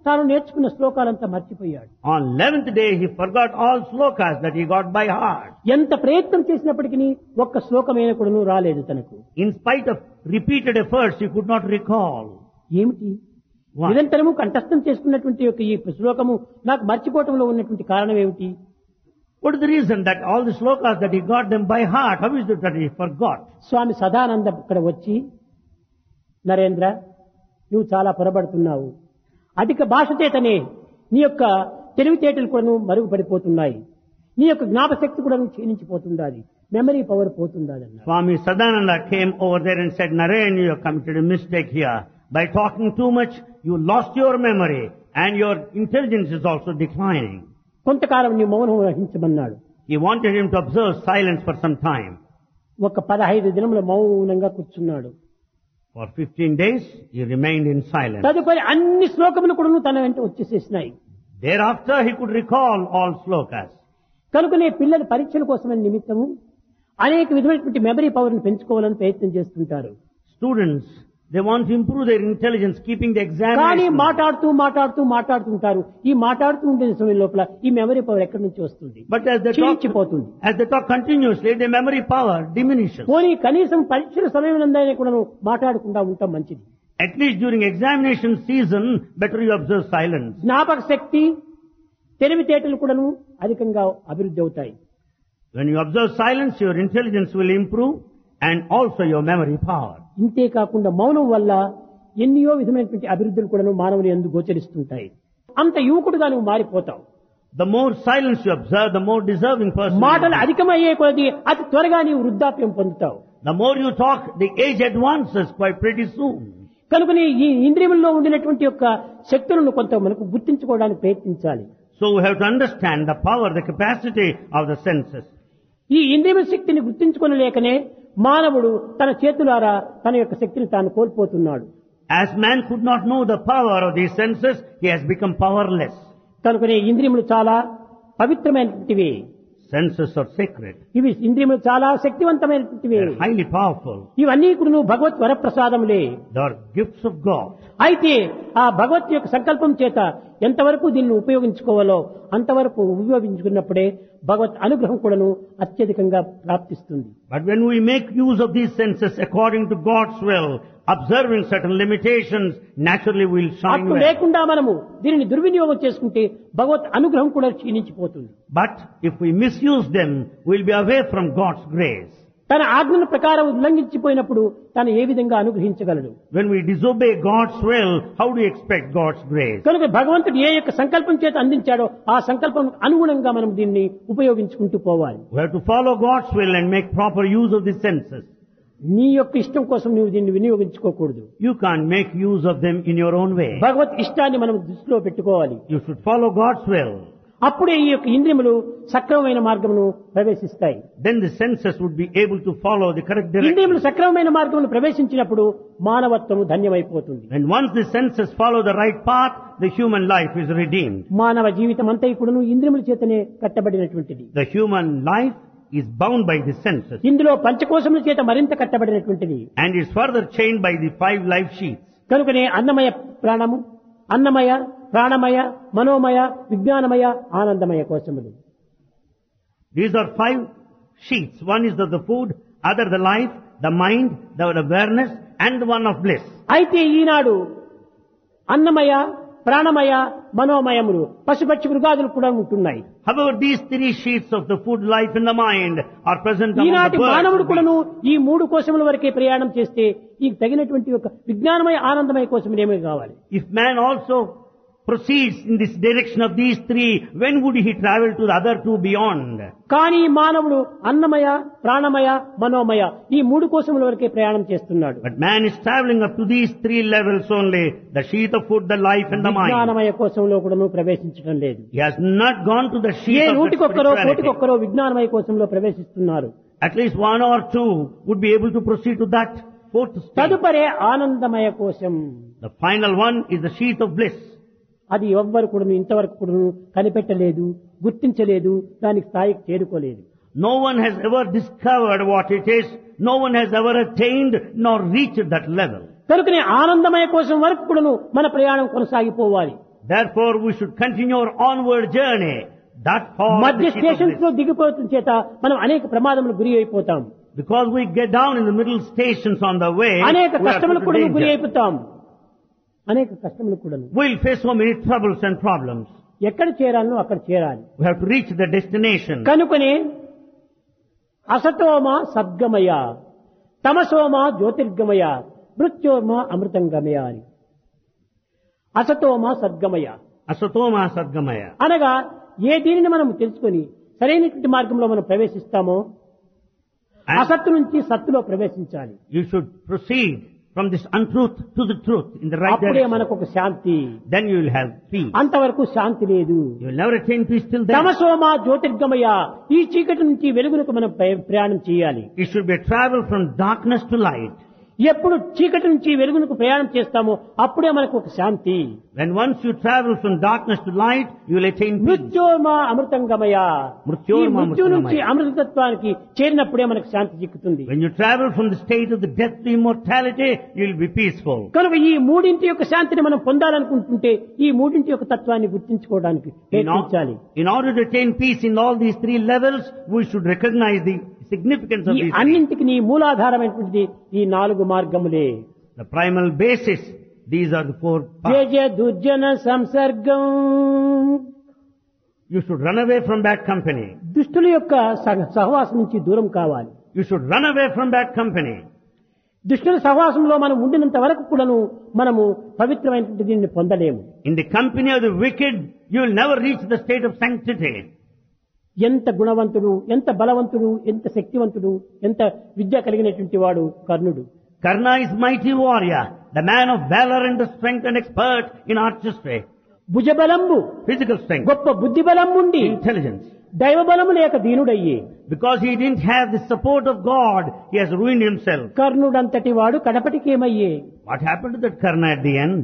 తాను నేర్చుకున్న శ్లోకాలంతా మర్చిపోయాడు. On 11th day, he forgot all slokas that he got by heart. ఎంత ప్రయత్నం చేసినప్పటికీ ఒక్క శ్లోకమైన కూడాను రాలేదు తనకు. In spite of repeated efforts, he could not recall. ఏమిటి? Why? నిరంతరము కంఠస్థం చేసుకున్నటువంటి యొక్క ఈ శ్లోకము నాకు మర్చిపోవటంలో ఉన్నటువంటి కారణం ఏమిటి? What is the reason that all the slokas that he got them by heart, how is it that he forgot? స్వామి సదానంద ఇక్కడ వచ్చి, నరేంద్ర, నువ్వు చాలా పొరబడుతున్నావు. అధిక భాష చేతనే నీ యొక్క తెలివితేటలు కూడా మరుగుపడిపోతున్నాయి, నీ యొక్క జ్ఞాపశక్తి కూడా క్షీణించిపోతుండాలి, మెమరీ పవర్ పోతుండాలి అన్నారు. Swami Sadananda came over there and said, Naren, you have committed a mistake here. By talking too much, you lost your memory and your intelligence is also declining. కొంతకాలం నీ మౌనం వహించమన్నాడు. He wanted him to observe silence for some time. ఒక 15 దినముల మౌనంగా కూర్చున్నాడు. For 15 days, he remained in silence. తదుపరి అన్ని శ్లోకములు కూడా తన వెంట వచ్చేసేసినాయి. Thereafter, he could recall all slokas. కనుకనే పిల్లలు పరీక్షల కోసమని నిమిత్తము అనేక విధమైనటువంటి మెమరీ పవర్ ని పెంచుకోవాలని ప్రయత్నం చేస్తుంటారు. Students, they want to improve their intelligence, keeping the కానీ examination. మాట్లాడుతుంటారు. ఈ మాట్లాడుతూ ఉండే సమయం లోపల ఈ మెమరీ పవర్ ఎక్కడి నుంచి వస్తుంది? But as they talk continuously, their memory power diminishes. పోనీ కనీసం పరీక్షల సమయం నందైనా కూడా మాట్లాడకుండా ఉంటాం మంచిది. At least during examination season, better you observe silence. జ్ఞాపక శక్తి, తెలివితేటలు కూడాను అధికంగా అభివృద్ధి అవుతాయి. When you observe silence, your intelligence will improve and also your memory power. ఇంతే కాకుండా మౌనం వల్ల ఎన్నో విధమైనటువంటి అభివృద్ధులు కూడాను మానవుని యందు గోచరిస్తుంటాయి. అంత యువకుడుగా నువ్వు మారిపోతావు. The more silence you observe, the more deserving person you మాటలు become. అధికమయ్యే కొద్దీ అతి త్వరగా నీవు వృద్ధాప్యం పొందుతావు. The more you talk, the age advances quite pretty soon. కనుకని ఈ ఇంద్రియముల్లో ఉండినటువంటి యొక్క శక్తులను కొంత మనకు గుర్తించుకోవడానికి ప్రయత్నించాలి. So we have to understand the power, the capacity of the senses. ఈ ఇంద్రియ శక్తిని గుర్తించుకొనలేకనే మానవుడు తన చేతులారా తన యొక్క శక్తిని తాను కోల్పోతున్నాడు. As man could not know the power of these senses, he has become powerless. కనుకనే ఇంద్రియములు చాలా పవిత్రమైనటువంటివి. Senses are sacred. ఇవి ఇంద్రియములు చాలా శక్తివంతమైనటువంటివి. They are highly powerful. ఇవన్నీ కూడా భగవత్ వరప్రసాదములే. They are gifts of God. అయితే ఆ భగవత్ యొక్క సంకల్పం చేత ఎంతవరకు దీన్ని ఉపయోగించుకోవాలో అంతవరకు ఉపయోగించుకున్నప్పుడే భగవత్ అనుగ్రహం కూడాను అత్యధికంగా ప్రాప్తిస్తుంది. But when we make use of these senses according to God's will, observing certain limitations, naturally we will shine అప్పుడు well. లేకుండా మనము దీనిని దుర్వినియోగం చేసుకుంటే భగవత్ అనుగ్రహం కూడా క్షీణించిపోతుంది. But if we misuse them, we will be away from God's grace. తన ఆజ్ఞల ప్రకారం ఉల్లంఘించిపోయినప్పుడు తను ఏ విధంగా అనుగ్రహించగలడు? When we disobey God's will, how do you expect God's grace? కనుక భగవంతుడు ఏ యొక్క సంకల్పం చేత అందించాడో ఆ సంకల్పం అనుగుణంగా మనం దీన్ని ఉపయోగించుకుంటూ పోవాలి. We have to follow God's will and make proper use of the senses. నీ యొక్క ఇష్టం కోసం నువ్వు దీన్ని వినియోగించుకోకూడదు. You can't make use of them in your own way. భగవత్ ఇష్టాన్ని మనం దృష్టిలో పెట్టుకోవాలి. You should follow God's will. అప్పుడే ఈ యొక్క ఇంద్రియములు సక్రమమైన మార్గమును ప్రవేశిస్తాయి. Then the senses would be able to follow the correct direction. ఇంద్రియములు సక్రమమైన మార్గమును ప్రవేశించినప్పుడు మానవత్వము ధన్యమైపోతుంది. And once the senses follow the right path, the human life is redeemed. మానవ జీవితం అంతా కూడాను ఇంద్రియముల చేతనే కట్టబడినటువంటిది. The human life is bound by the senses ఇందులో పంచకోశముల చేత మరింత కట్టబడినటువంటిది. and is further chained by the 5 life sheaths. కనుకనే అన్నమయ ప్రాణము, అన్నమయ, ప్రాణమయ, మనోమయ, విజ్ఞానమయ, ఆనందమయ కోశములు. These are 5 sheaths. One is the food, other the life, the mind, the awareness, and the one of bliss. అయితే ఈనాడు అన్నమయ, ప్రాణమయ, మనోమయములు పశుపక్షి మృగాదులు కూడా ఉంటున్నాయి. However, these 3 sheaths of the food, life, and the mind are present among ఈనాటి the మానవుడు birds. కూడాను ఈ 3 కోశముల వరకే ప్రయాణం చేస్తే ఈ తగినటువంటి ఒక విజ్ఞానమయ, ఆనందమయ కోశములు ఏమీ కావాలి? If man also proceeds in this direction of these 3, when would he travel to the other 2 beyond? కానీ మానవుడు అన్నమయ, ప్రాణమయ, మనోమయ ఈ 3 కోశముల వరకే ప్రయాణం చేస్తున్నాడు. But man is traveling up to these 3 levels only, the sheath of food, the life, and the mind. విజ్ఞానమయ కోశంలో కూడాను ప్రవేశించడం లేదు. He has not gone to the A sheath of the నూటికొక్కరో spirituality. కోటికొక్కరో విజ్ఞానమయ కోశంలో ప్రవేశిస్తున్నారు. At least 1 or 2 would be able to proceed to that 4th stage. తదుపరి ఆనందమయ కోశం. The final one is the sheath of bliss. అది ఎవ్వరు కూడా ఇంతవరకు కూడా కనిపెట్టలేదు, గుర్తించలేదు, దానికి స్థాయికి చేరుకోలేదు. No one has ever discovered what it is. No one has ever attained nor reached that level. కనుకనే ఆనందమయ కోసం వరకు కూడాను మన ప్రయాణం కొనసాగిపోవాలి. Therefore, we should continue our onward journey. That for మధ్య the sheath of stations bliss. లో దిగిపోవడం చేత మనం అనేక ప్రమాదములకు గురి అయిపోతాం. Because we get down in the middle stations on the way, అనేక we are కష్టములకు put కూడా to గురి danger. అయిపోతాం. అనేక కష్టములకు కూడా We'll face so many troubles and problems. ఎక్కడ చేరాలనో అక్కడ చేరాలి. We have to reach the destination. కనుకనే అసతోమ సద్గమయ, తమసోమ జ్యోతిర్గమయ, మృత్యోర్మ అమృతంగమయ అని. అసతోమ సద్గమయ Asatoma Sadgamaya. అనగా ఏ దీనిని మనం తెలుసుకొని సరైనటువంటి మార్గంలో మనం ప్రవేశిస్తామో And అసత్తు నుంచి సత్తులో ప్రవేశించాలి. you should proceed from this untruth to the truth in the right అప్పుడే direction. మనకు ఒక శాంతి. Then you will have peace. అంతవరకు శాంతి లేదు. You will never attain peace till then. తమసోమ జ్యోతిర్గమయ, ఈ చీకటి నుంచి వెలుగునకు మనం ప్రయాణం చేయాలి. It should be a travel from darkness to light. ఎప్పుడు చీకటి నుంచి వెలుగునకు ప్రయాణం చేస్తామో అప్పుడే మనకు ఒక శాంతి. When once you travel from darkness to light, you will attain peace. మృత్యోర్మ అమృతంగమయ, ఈ మృత్యోర్మ మృత్యు నుంచి అమృతంగమయ. అమృతత్వానికి చేరినప్పుడే మనకు శాంతి చిక్కుతుంది. When you travel from the state of the death to immortality, you will be peaceful. కనుక ఈ మూడింటి యొక్క శాంతిని మనం పొందాలనుకుంటుంటే ఈ మూడింటి యొక్క తత్వాన్ని గుర్తించుకోవడానికి ప్రయత్నించాలి. In order to attain peace in all these 3 levels, we should recognize the significance of ఈ these 3. అన్నింటికి నీ మూలాధారమైనటువంటిది ఈ 4 మార్గములే. The primal basis, these are the 4 paths. Jaya దుర్జన సంసర్గం, You should run away from bad company. దుష్టుల యొక్క సహవాసం నుంచి దూరం కావాలి. You should run away from bad company. దుష్టుల సహవాసంలో మనం ఉండినంత వరకు కూడాను మనము పవిత్రమైనటువంటి దీన్ని పొందలేము. In the company of the wicked, you will never reach the state of sanctity. ఎంత గుణవంతుడు, ఎంత బలవంతుడు, ఎంత శక్తివంతుడు, ఎంత విద్య కలిగినటువంటి వాడు కర్ణుడు. Karna is mighty warrior, the man of valor and strength and expert in artistry, భుజబలంబు, physical strength, గొప్ప బుద్ధి బలం ఉండి intelligence. దైవబలము లేక దీనుడయ్యి Because he didn't have the support of God, he has ruined himself. కర్ణుడంతటి వాడు కడపటికేమయ్యే. What happened to that Karna at the end?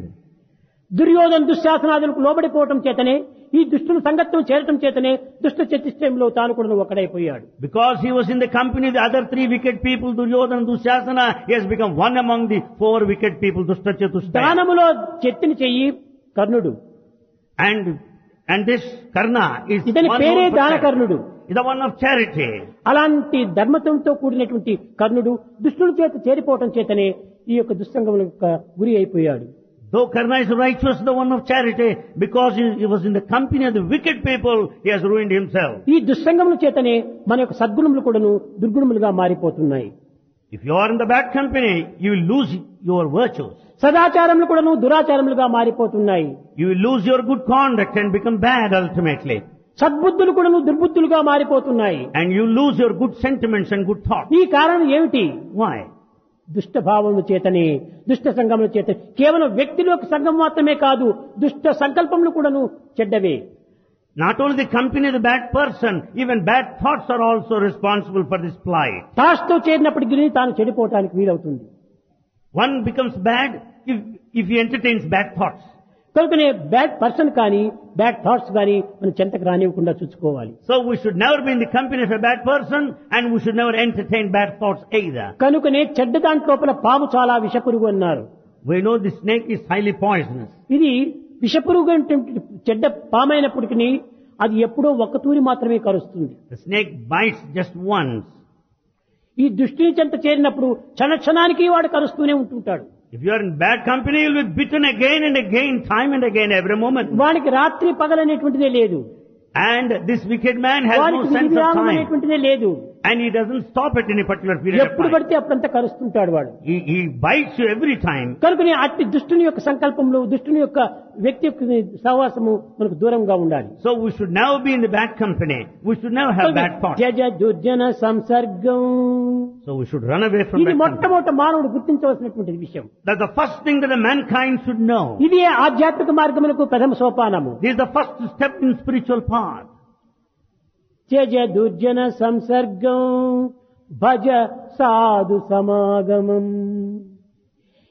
Duryodhana దుశ్శాసనాదులకు లోబడిపోవటం చేతనే, ఈ దుష్టుల సంగత్వం చేరటం చేతనే దుష్ట చతుష్టయంలో తాను కూడా ఒకడైపోయాడు. Because he was in the company of the other three wicked people, Duryodhana, Dusyasana, he has become one among the four wicked people, Dushta Chatushtaya. దానములో చెత్తిని చెయ్యి కర్ణుడు. And this Karna is ఇతని one పేరే known for దానకర్ణుడు. charity. Is the one of charity. అలాంటి ధర్మతంతో కూడినటువంటి కర్ణుడు దుష్టుల చేత చేరిపోవటం చేతనే ఈ యొక్క దుస్సంగముల యొక్క గురి అయిపోయాడు. Though Karna is righteous, the one of charity, because he was in the company of the wicked people, he has ruined himself. ఈ దుస్సంగముల చేతనే మన యొక్క సద్గుణములు కూడాను దుర్గుణములుగా మారిపోతున్నాయి. If you are in the bad company, you will lose your virtues. సదాచారములు కూడాను దురాచారములుగా మారిపోతున్నాయి. You will lose your good conduct and become bad ultimately. సద్బుద్ధులు కూడాను దుర్బుద్ధులుగా మారిపోతున్నాయి. And you lose your good sentiments and good thoughts. ఈ కారణం ఏమిటి? Why? దుష్ట భావముల చేతనే, దుష్ట సంగముల చేత. కేవలం వ్యక్తిలోకి సంఘం మాత్రమే కాదు, దుష్ట సంకల్పములు కూడాను చెడ్డవే. Not only the company of the bad person, even bad thoughts are also responsible for this plight. తాష్తో చేరినప్పటికీ తాను చెడిపోవటానికి వీలవుతుంది. One becomes bad if he entertains bad thoughts. కనుకనే బ్యాడ్ పర్సన్ కానీ బ్యాడ్ థాట్స్ కానీ మనం చెంతకు రానివ్వకుండా చూసుకోవాలి. So we should never be in the company of a bad person, and we should never entertain bad thoughts either. కనుకనే చెడ్డ దాంట్లోపల పాము చాలా విషపురుగు అన్నారు. We know the snake is highly poisonous. ఇది విషపురుగు అంటే చెడ్డ పామైనప్పటికీ అది ఎప్పుడో ఒక్క తూరి మాత్రమే కరుస్తుంది. The snake bites just once. ఈ దృష్టిని చెంత చేరినప్పుడు క్షణక్షణానికి వాడు కరుస్తూనే ఉంటుంటాడు. If you are in bad company, you will be bitten again and again, time and again, every moment. వానికి రాత్రి పగలనేటువంటిదే లేదు. And this wicked man has no వానికి sense of విరామం time. అనేటువంటిదే లేదు. And he doesn't stop at any particular period of ఎప్పుడు time. పడితే అప్పుడంతా కరుస్తుంటాడు వాడు. He bites you every time. కనుకనే అట్టి దుష్టుని యొక్క సంకల్పంలో, దుష్టుని యొక్క వ్యక్తి యొక్క సహవాసము మనకు దూరంగా ఉండాలి. So we should never be in the bad company. We should never have bad thoughts. జజ దుర్జన సంసర్గం. So we should run away from ఇది bad company. మొట్టమొదట మానవుడు గుర్తించవలసినటువంటి విషయం. That's the first thing that the mankind should know. ఇది ఆధ్యాత్మిక మార్గములకు ప్రథమ సోపానము. This is the first step in spiritual path. జజ దుర్జన సంసర్గం భజ సాధు సమాగమం.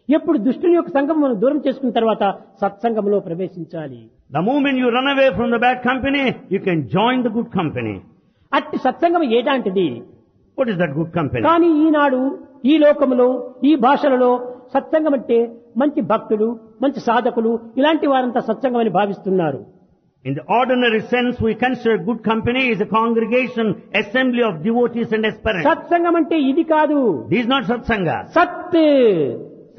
ఎప్పుడు దుష్టుని యొక్క సంగం మనం దూరం చేసుకున్న తర్వాత సత్సంగంలో ప్రవేశించాలి. The moment you run away from the bad company, you can join the good company. అట్టి సత్సంగం ఏటాంటిది? What is that good company? కానీ ఈనాడు ఈ లోకములో, ఈ భాషలలో సత్సంగం అంటే మంచి భక్తులు, మంచి సాధకులు, ఇలాంటి వారంతా సత్సంగం అని భావిస్తున్నారు. In the ordinary sense, we consider good company is a congregation, assembly of devotees and aspirants. సత్సంగం అంటే ఇది కాదు. This is not satsanga. సత్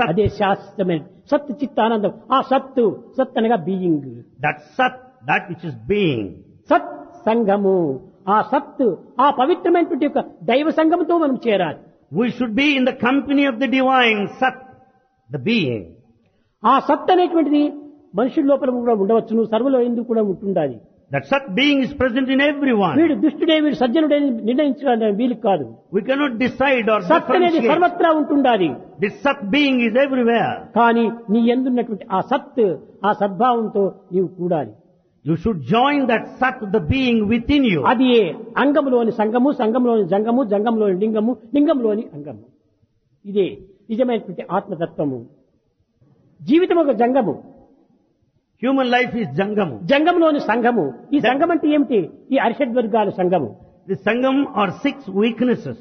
అదే శాస్త్రమైన సత్ చిత్త ఆనందం. ఆ సత్తు, సత్ అనగా being. That sat, that which is being. సత్ సంగము, ఆ సత్తు, ఆ పవిత్రమైనటువంటి యొక్క దైవ సంగముతో మనం చేరాలి. We should be in the company of the divine sat, the being. ఆ సత్ అనేటువంటిది మనుషుల లోపల కూడా ఉండవచ్చును, సర్వలో ఎందుకు కూడా ఉంటుండాలి. That sat being is present in everyone. వీడు దుష్టుడే, వీడు సజ్జనుడే నిర్ణయించడానికి వీలు కాదు. We cannot decide or సత్ అనేది differentiate. సర్వత్రా ఉంటుండాలి. This sat being is everywhere. కానీ నీ యందున్నటువంటి ఆ సత్, ఆ సద్భావంతో నీవు కూడాలి. You should join that sat, the being within you. అది అంగంలోని సంగము, సంగంలోని జంగము, జంగంలోని లింగము, లింగంలోని అంగము. ఇదే నిజమైనటువంటి ఆత్మతత్వము. జీవితం ఒక జంగము, Human life is jangamu. జంగంలోని సంఘము. ఈ సంఘం అంటే ఏమిటి? ఈ అరిషడ్వర్గాల సంఘము. The sangam are 6 weaknesses.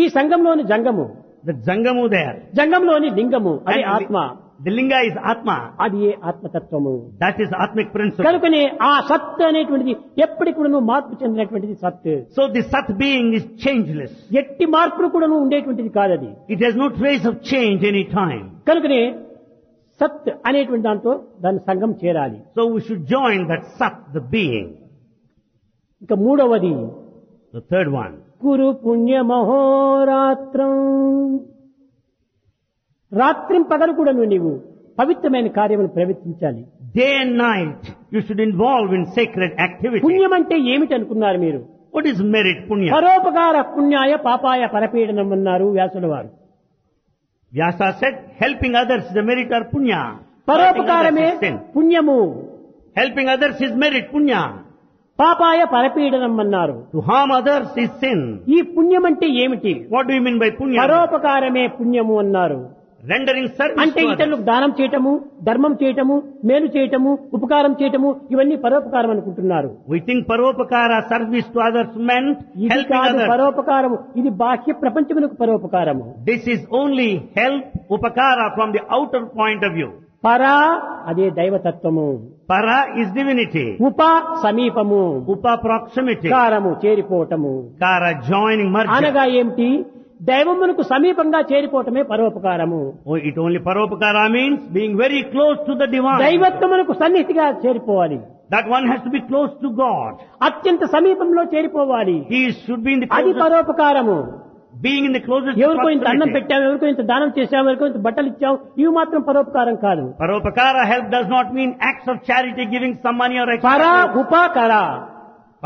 ఈ సంఘంలోని జంగము, The jangamu there. జంగంలోని లింగము, అది And ఆత్మ. the linga is atma. అది ఏ ఆత్మతత్వము. That is atmic principle. కనుకనే ఆ సత్ అనేటువంటిది ఎప్పటికి కూడా మార్పు చెందినటువంటిది సత్. So the sat being is changeless. ఎట్టి మార్పులు కూడా ఉండేటువంటిది కాదది. It has no trace of change any time. కనుకనే సత్ అనేటువంటి దాంతో దాని సంఘం చేరాలి. So we should join that sat, the being. ఇక మూడవది The third one. కురు పుణ్య మహోరాత్రం. రాత్రిం పగలు కూడా నీవు పవిత్రమైన కార్యములు ప్రవర్తించాలి. Day and night you should involve in sacred activity. పుణ్యం అంటే ఏమిటి అనుకున్నారు మీరు? What is merit, punya? పరోపకార పుణ్యాయ పాపాయ పరపీడనం అన్నారు వ్యాసుల వారు. Vyasa said, helping others is the merit or punya. పరోపకారమే Helping others is sin. పుణ్యము. Helping others is merit, punya. పాపాయ పరపీడనం అన్నారు. To harm others is sin. ఈ పుణ్యం అంటే ఏమిటి? What do you mean by punya? పరోపకారమే పుణ్యము అన్నారు. Rendering service అంటే to others. ఇతరులకు దానం చేయటము, ధర్మం చేయటము, మేలు చేయటము, ఉపకారం చేయటము, ఇవన్నీ పరోపకారం అనుకుంటున్నారు. We think paropakara, service to others meant ఇది helping కాదు others. పరోపకారము, ఇది బాహ్య ప్రపంచమునకు పరోపకారము. This is only help, upakara from the outer point of view. పరా అదే దైవతత్వము, Para is divinity. ఉప సమీపము, Upa proximity. కారము చేరిపోవటము. Kara joining, merger. అనగా ఏమిటి? దైవమునకు సమీపంగా చేరిపోవటమే పరోపకారము. Oh, it only paropakara means being very close to the divine. దైవత్వమునకు సన్నిహితిగా చేరిపోవాలి. That one has to be close to God. అత్యంత సమీపంలో చేరిపోవాలి. He should be in the అది closest, పరోపకారము. being in the closest ఎవరికో ఇంత అన్నం proximity. పెట్టాం, ఎవరికో ఇంత దానం చేశాం, ఎవరికో ఇంత బట్టలు ఇచ్చాం, ఇవి మాత్రం పరోపకారం కాదు. Paropakara help does not mean acts of charity, giving some money or extra. పరా clothes. ఉపకర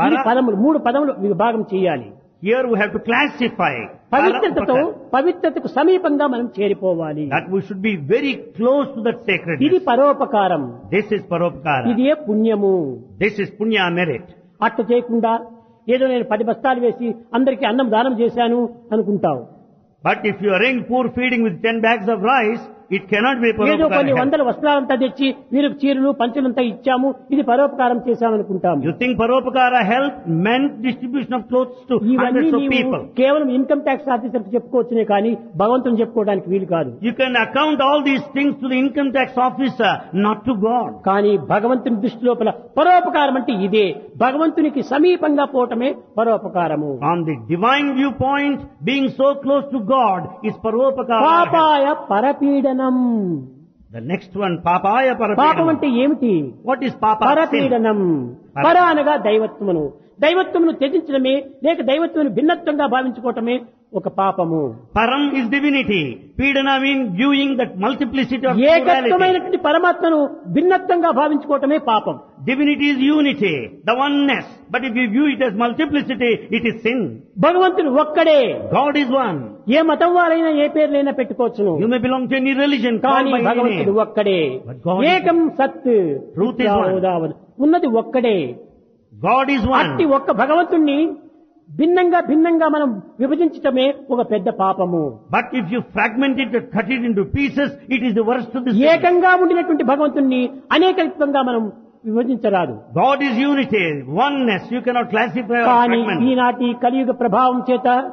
ఇది పర- పదములు, 3 పదములు విభాగం చేయాలి. Here we have to classify. Para, పవిత్రతతో upakara. పవిత్రతకు సమీపంగా మనం చేరిపోవాలి. That we should be very close to that ఇది sacredness. పరోపకారం, This is paropakara. ఇదే పుణ్యము. This is punya merit. అట్లా చేయకుండా ఏదో నేను 10 బస్తాలు వేసి అందరికీ అన్నం దానం చేశాను అనుకుంటావు. But if you arrange poor feeding with 10 bags of rice, it cannot be ఏదో కొన్ని paropakara help. వందల వస్త్రాలంతా తెచ్చి వీరికి చీరలు పంచులంతా ఇచ్చాము, ఇది పరోపకారం చేశామనుకుంటాము. You think paropakara help meant distribution of clothes to ఇవన్నీ hundreds of నీవు people. కేవలం ఇన్కమ్ ట్యాక్స్ ఆఫీసర్ చెప్పుకోవచ్చునే కానీ భగవంతుని చెప్పుకోవడానికి వీలు కాదు. You can account all these things to the income tax officer, not to God. కానీ భగవంతుని దృష్టి లోపల పరోపకారం అంటే ఇదే, భగవంతునికి సమీపంగా పోవటమే పరోపకారము. From the divine viewpoint, being so close to God is paropakara. పాపాయ పరపీడనం. The next one, papaya పాపం parapedanam. అంటే ఏమిటి? What is papa? Sin. పరపీడనం. పర అనగా దైవత్వమును, దైవత్వమును త్యజించడమే లేక దైవత్వమును భిన్నత్వంగా భావించుకోవటమే ఒక పాపము. Param is divinity. Pidana means viewing that multiplicity of plurality. ఏకత్వమైనటువంటి పరమాత్మను భిన్నత్వంగా భావించుకోవటమే పాపం. Divinity is unity, the oneness. But if you view it as multiplicity, it is sin. భగవంతుడు ఒక్కడే. God is one. ఏ మతం వారైనా ఏ పేర్లైనా పెట్టుకోవచ్చును, You may belong to any religion, called కానీ by any భగవంతుడు name. ఒక్కడే. But God is- ఏకం సత్ Truth is one. ఉదావన్. ఉన్నది ఒక్కడే. God is అట్టి one. ఒక్క భగవంతుణ్ణి భిన్నంగా మనం విభజించటమే ఒక పెద్ద పాపము. But if you fragment it and cut it into pieces, it is the worst of the sin. ఏకంగా ఉండినటువంటి భగవంతుణ్ణి అనేకత్వంగా మనం విభజించరాదు. God is unity, oneness. You cannot classify or కానీ fragment. ఈనాటి కలియుగ ప్రభావం చేత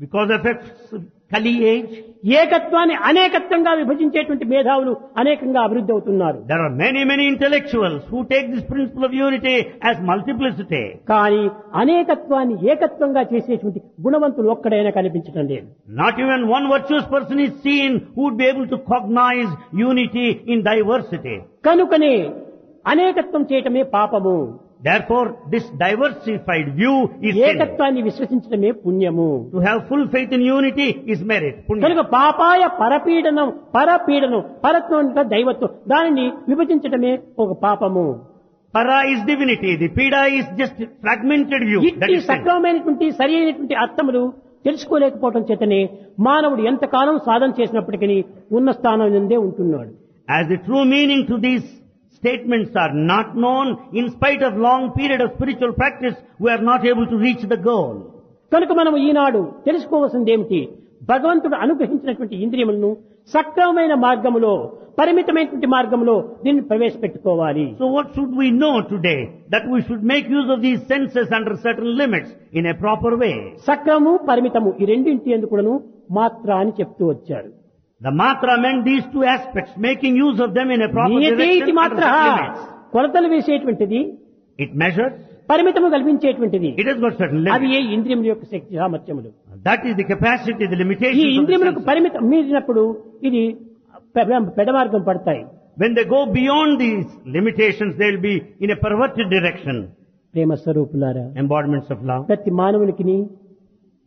Because of its Kali age, ఏకత్వాన్ని అనేకత్వంగా విభజించేటువంటి మేధావులు అనేకంగా అభివృద్ధి అవుతున్నారు. there are many intellectuals who take this principle of unity as multiplicity. కానీ అనేకత్వాన్ని ఏకత్వంగా చేసేటువంటి గుణవంతులు ఒక్కడైనా కనిపించడం లేదు. Not even one virtuous person is seen who would be able to cognize unity in diversity. కనుకనే అనేకత్వం చేయటమే పాపము, Therefore, this diversified view is sin. ఏకత్వాన్ని విశ్వసించడమే పుణ్యము. To have full faith in unity is merit, కనుక punya. పాపాయ పరపీడనం, పరత్వం అంటే దైవత్వం, దానిని విభజించడమే ఒక పాపము. Para is divinity, the pida is just fragmented view. That ఇట్టి is sin. సక్రమమైనటువంటి సరి అయినటువంటి అర్థములు తెలుసుకోలేకపోవడం చేతనే మానవుడు ఎంతకాలం సాధన చేసినప్పటికీ ఉన్న స్థానం నుండే ఉంటున్నాడు. As the true meaning to these statements are not known, in spite of long period of spiritual practice, we are not able to reach the goal. కనుక మనం ఈనాడు తెలుసుకోవాల్సింది ఏమిటి? భగవంతుడు అనుగ్రహించినటువంటి ఇంద్రియములను సక్రమమైన మార్గములో, పరిమితమైనటువంటి మార్గంలో దీన్ని ప్రవేశపెట్టుకోవాలి. So what should we know today? That we should make use of these senses under certain limits in a proper way. సక్రము పరిమితము ఈ రెండింటి ఎందుకును మాత్ర అని చెప్తూ వచ్చారు. The matra meant these two aspects, making use of them in a proper నియతేతి direction under మాత్ర certain limits. కొలతలు వేసేటువంటిది, It measures, పరిమితము కల్పించేటువంటిది. it has got certain అది limits. ఏ ఇంద్రియముల యొక్క శక్తి సామర్థ్యములు. That is the capacity, the ఈ limitations of the ఇంద్రియములకు senses. పరిమితం మీరినప్పుడు ఇది పెడమార్గం పడతాయి. When they go beyond these limitations, they will be in a perverted direction. ప్రేమ స్వరూపులారా, Embodiments of love. ప్రతి మానవునికి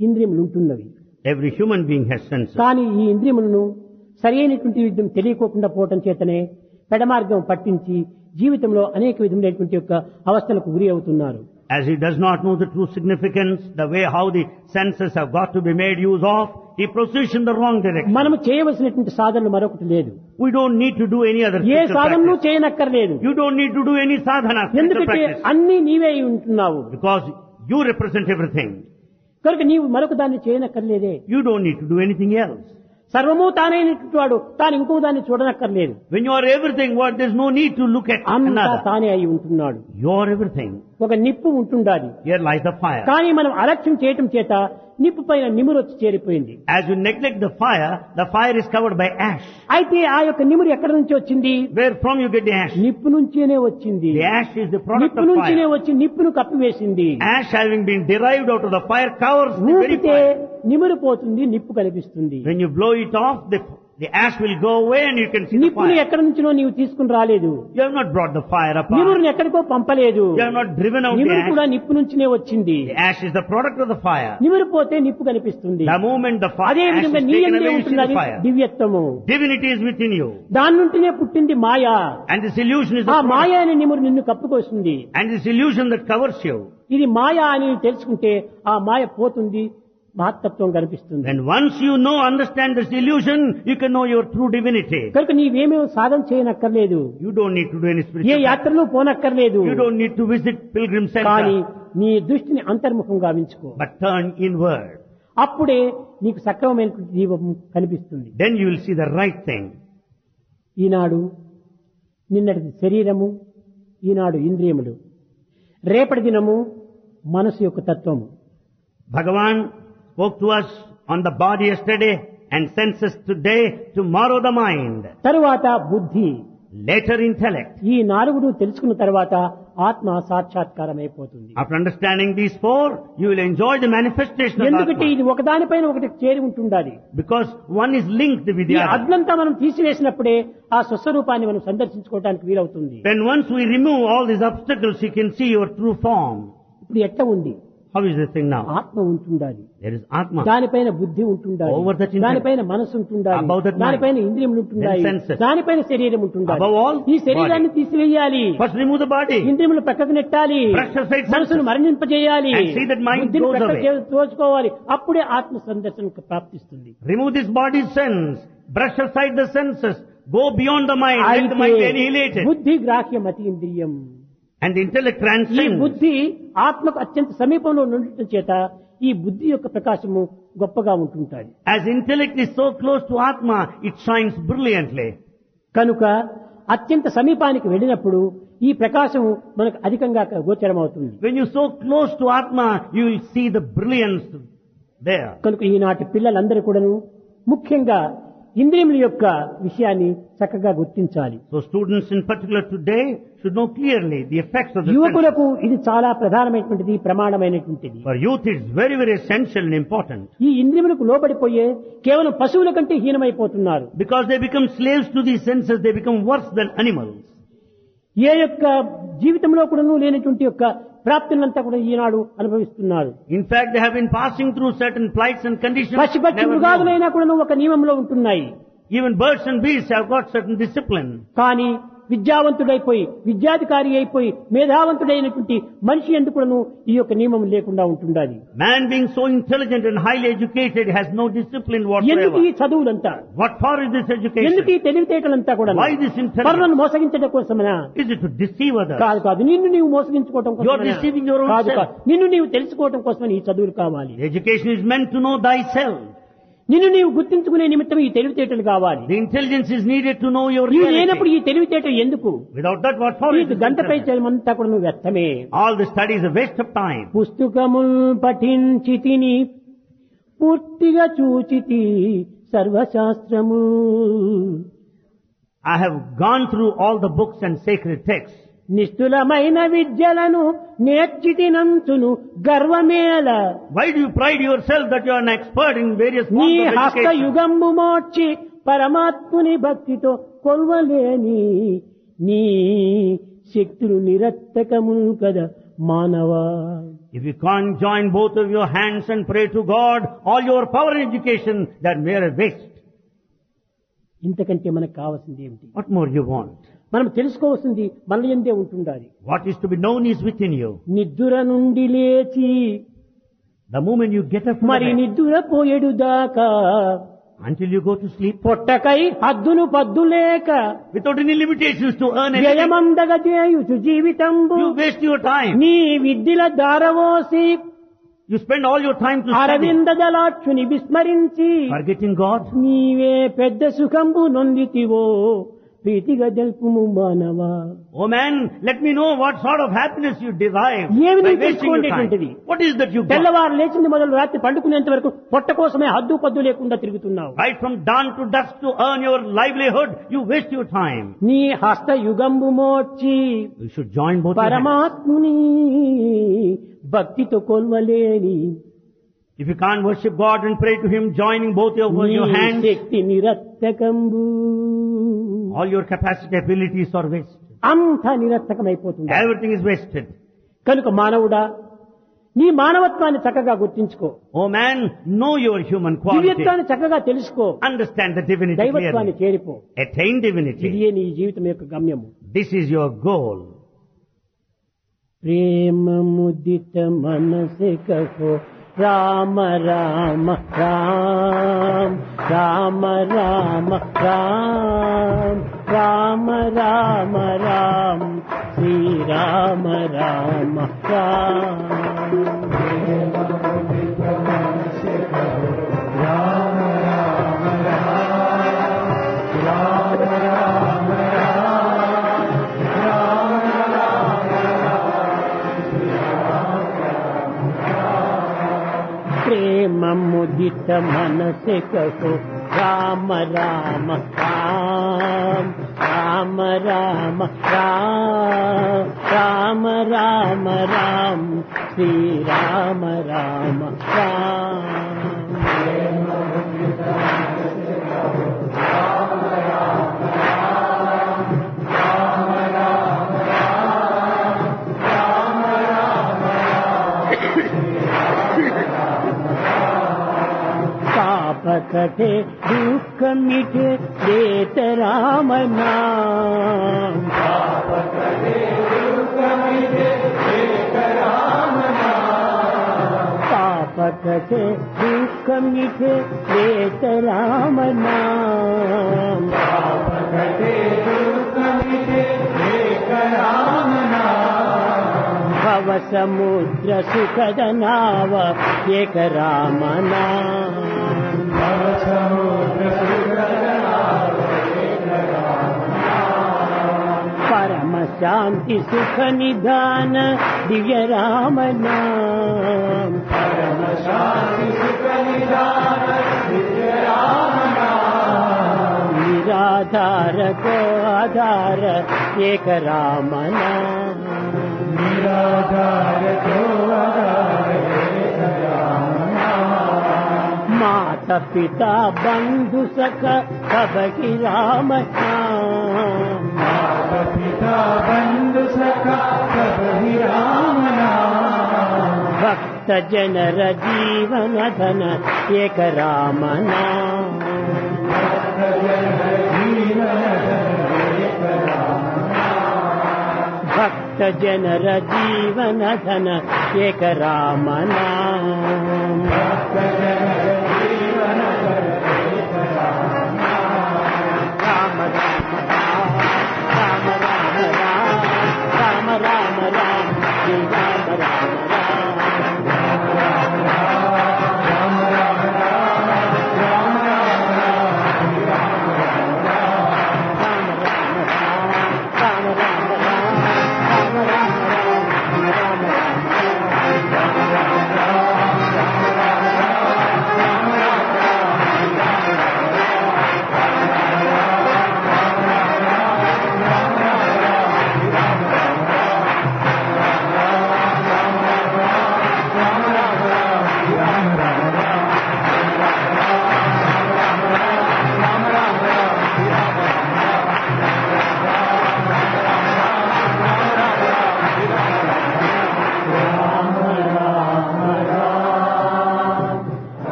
ఇంద్రియములు ఉంటున్నవి. Every human being has senses. కానీ ఈ ఇంద్రియములను సరి అయినటువంటి విధం తెలియకోకుండా పోవటం చేతనే పెడమార్గం పట్టించి జీవితంలో అనేక విధములైనటువంటి యొక్క అవస్థలకు గురి అవుతున్నారు. As he does not know the true significance, the way how the senses have got to be made use of, he proceeds in the wrong direction. మనము చేయవలసినటువంటి సాధనలు మరొకటి లేదు. We don't need to do any other A spiritual సాధనను practice. చేయనక్కర్లేదు. You don't need to do any sadhana, spiritual ఎందుకంటే practice. అన్ని నీవే అయి ఉంటున్నావు. Because you represent everything. కనుక నీవు మరొక దాన్ని చేయనక్కర్లేదే. You don't need to do anything else. సర్వము తానైనటువంటి వాడు తాను ఇంకో దాన్ని చూడనక్కర్లేదు. When you are everything, what there's no need to look at అంతా another. తానే అయి ఉంటున్నాడు. You are everything. ఒక నిప్పు ఉంటుండాలి. Here lies the fire. కానీ మనం అలక్ష్యం చేయటం చేత నిప్పు పైన నిమురు వచ్చి చేరిపోయింది. As you neglect the fire is covered by ash. అయితే ఆ యొక్క నిమురు ఎక్కడి నుంచి వచ్చింది? Where from you get the ash? నిప్పు నుంచేనే వచ్చింది. The ash is the product నిప్పు of నుంచినే fire. వచ్చి నిప్పును కప్పివేసింది. Ash having been derived out of the fire covers the very ఊపితే fire. నిమురు పోతుంది, నిప్పు కనిపిస్తుంది. When you blow it off, the ash will go away and you can see the నిప్పును fire. ఎక్కడి నుంచినో నీవు తీసుకుని రాలేదు. You have not brought the fire apart. నిమురుని ఎక్కడికో పంపలేదు. You have not driven out the నిమురు కూడా ash. నిప్పు నుంచినే వచ్చింది. The ash is the product of the fire. నిమురు పోతే నిప్పు కనిపిస్తుంది. The moment the fire అదే ash is విధంగా నీ taken యందే away, you see ఉంటుంది the అది fire. దివ్యత్వము. Divinity is within you. దాని నుండినే పుట్టింది మాయ. And this illusion is ఆ the మాయ product. అనే నిమురు నిన్ను కప్పుకొస్తుంది. And this illusion that covers you. ఇది మాయ అని తెలుసుకుంటే ఆ మాయ పోతుంది, మహత్తత్వం కనిపిస్తుంది. And once you understand this illusion, you can know your true divinity. కనుక నీవేమీ సాధన చేయనక్కర్లేదు. You don't need to do any A spiritual practice. యాత్రలు పోనక్కర్లేదు. You don't need to visit pilgrim కానీ center. నీ దృష్టిని అంతర్ముఖం గావించుకో. But turn inward. అప్పుడే నీకు సక్రమమైనటువంటి జీవం కనిపిస్తుంది. Then you will see the right thing. ఈనాడు నిన్నటి శరీరము, ఈనాడు ఇంద్రియములు, రేపటి దినము మనసు యొక్క తత్వము. Bhagavan spoke to us on the body yesterday and senses today, tomorrow the mind, తరువాత బుద్ధి. later intellect. ఈ నాలుగును తెలుసుకున్న తర్వాత ఆత్మ సాక్షాత్కారం అయిపోతుంది. After understanding these four, you will enjoy the manifestation of ఎందుకంటే Atma. ఇది ఒకదానిపైన ఒకటి చేరి ఉంటుండాలి. Because one is linked with ఈ the other. అడ్లంతా మనం తీసివేసినప్పుడే ఆ స్వస్వరూపాన్ని మనం సందర్శించుకోవడానికి వీలవుతుంది. When once we remove all these obstacles, you can see your true form. ఇప్పుడు ఎట్లా ఉంది? How is this thing now? ఆత్మ ఉంటుండాలి, There is Atma. దానిపైన బుద్ధి ఉంటుండాలి, Over that intellect. దానిపైన మనసు ఉంటుండాలి, Above that mind. దానిపైన ఇంద్రియములు ఉంటుండాలి, Then senses. దానిపైన శరీరం ఉంటుండాలి. Above all, ఈ శరీరాన్ని తీసివేయాలి, First remove the body. ఇంద్రియములు పక్కకు నెట్టాలి, Brush aside మనసును senses. మరణింపజేయాలి, And see that mind బుద్ధిని goes పక్కకు away. తోచుకోవాలి. అప్పుడే ఆత్మ సందర్శనకు ప్రాప్తిస్తుంది. Remove this body's sense. Brush aside the senses. Go beyond the mind. Let the mind be అయితే annihilated. బుద్ధి గ్రాహ్యం అతి ఇంద్రియం. And the intellect ఈ transcends. బుద్ధి ఆత్మకు అత్యంత సమీపంలో ఉండటం చేత ఈ బుద్ధి యొక్క ప్రకాశము గొప్పగా ఉంటుంటాయి. As intellect is so close to Atma, it shines brilliantly. కనుక అత్యంత సమీపానికి వెళ్ళినప్పుడు ఈ ప్రకాశము మనకు అధికంగా గోచరమవుతుంది. When you're so close to Atma, you will see the brilliance there. కనుక ఈనాటి పిల్లలందరూ కూడాను ముఖ్యంగా ఇంద్రియముల యొక్క విషయాన్ని చక్కగా గుర్తించాలి. So students in particular today should know clearly the effects of the senses. యువకులకు ఇది చాలా ప్రధానమైనటువంటిది, ప్రమాణమైనటువంటిది. For youth it's very, very essential and important. ఈ ఇంద్రియములకు లోబడిపోయే కేవలం పశువుల కంటే హీనమైపోతున్నారు. Because they become slaves to these senses, they become worse than animals. ఏ యొక్క జీవితంలో కూడాను లేనటువంటి యొక్క ప్రాప్తులంతా కూడా ఈనాడు అనుభవిస్తున్నారు. In fact, they have been passing through certain plights and conditions. పక్షి never known. మృగాదులైనా కూడాను ఒక నియమంలో ఉంటున్నాయి. Even birds and beasts have got certain discipline. కానీ విద్యావంతుడైపోయి, విద్యాధికారి అయిపోయి, మేధావంతుడైనటువంటి మనిషి ఎందుకును ఈ యొక్క నియమం లేకుండా ఉంటుండాలి. Man being so intelligent and highly educated has no discipline ఎందుకు ఈ whatsoever. చదువులంతా? What for is this ఎందుకు education? ఈ తెలివితేటలంతా కూడా? Why this intelligence? పరులను మోసగించడం కోసమనా? Is it to deceive others? కాదు కాదు, నిన్ను నీవు మోసగించుకోవడం You are కోసమనా? deceiving your own కాదు self. కాదు, నిన్ను నీవు తెలుసుకోవడం కోసమని ఈ చదువులు కావాలి. The education is meant to know thyself. నిన్ను నీవు గుర్తించుకునే నిమిత్తం ఈ తెలివితేటలు కావాలి. The intelligence is needed to know your నీవు లేనప్పుడు reality. ఈ తెలివితేట ఎందుకు? Without that, what for ఈ is this గంటపై intelligence? చదవమంతా కూడా నువ్వు వ్యర్థమే. All the study is a waste of time. పుస్తకముల్ పఠించితిని పూర్తిగా చూచితి సర్వశాస్త్రము. I have gone through all the books and sacred texts. నిష్ఠులమైన విద్యలను నేర్చితినంచును గర్వమేల. Why do you pride yourself that you are an expert in various నీ forms of హస్త education? యుగంబు మోర్చి పరమాత్ముని భక్తితో కొల్వలేని నీ శక్తులు నిరత్తకములు కదా మానవా. If you can't join both of your hands and pray to God, all your power and education, that mere waste. ఇంతకంటే మనకు కావాల్సింది ఏమిటి? What more you want? మనం తెలుసుకోవాల్సింది మన యందే ఉంటుండాలి. What is to be known is within you. నిద్ర నుండి లేచి The moment you get up from మరి the bed, నిద్ర పోయేడు దాకా until you go to sleep, పొట్టకై హద్దును పద్దులేక without any limitations to earn anything, వ్యయమందగ చేయుచు జీవితంబు you waste your time. నీ విద్యల దారవోసి You spend all your time to study, Aravinda దళాక్షుని విస్మరించి forgetting God. నీవే పెద్ద సుఖంబు నొందితివో ప్రీతిగా జల్పుము మానవా. Oh man, let me know what sort of happiness you derive ఏమి by నీకు wasting your time. తెలుసుకోండి. What is that you got? తెల్లవారు లేచింది మొదలు రాత్రి పండుకునేంత వరకు పొట్ట కోసమే హద్దు పద్దు లేకుండా తిరుగుతున్నావు. Right from dawn to dusk to earn your livelihood, you waste your time. నీ హస్త యుగంబు మోర్చి You should join both your hands. పరమాత్ముని భక్తితో కొల్వలేని If you can't worship God and pray to Him, joining both your నీ hands, Shakti నిరత్తకంబు all your capacity, abilities are wasted. అంతా నిరత్తకమైపోతుంది. Everything is wasted. కనుక మానవుడా నీ మానవత్వాన్ని చక్కగా గుర్తించుకో, Oh man, know your human quality. దివ్యత్వాన్ని చక్కగా తెలుసుకో, Understand the divinity దైవత్వాన్ని clearly. చేరిపో. Attain divinity. ఇదియే నీ జీవితం యొక్క గమ్యము. This is your goal. ప్రేమ ముదిత మనసే కహో రామ రామ రామ రామ రామ రామ రామ రామ రామ శ్రీ రామ రామ ప్రేమ ముదిత మనసే కహో రామ రామ రామ రామ రామ రామ రామ రామ శ్రీ రామ రామ పాపకటే దుఃఖ మిటే దేత రామ నామ పాపకటే దుఃఖ మిటే దేత రామ నామ భవ సముద్ర సుఖద నావ ఏక రామ నామ పరమ శాంతి సుఖ నిధాన దివ్య రామ నామ నిరాధార కో ఆధార ఏక రామ నామ మాత పితా బంధు సఖ సబకి రామ భక్త జనర జీవన ధన ఏక రామ భక్త జనర జీవన ధన ఏక రామ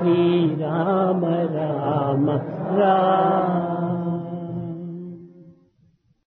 శ్రీరామ రామ రామ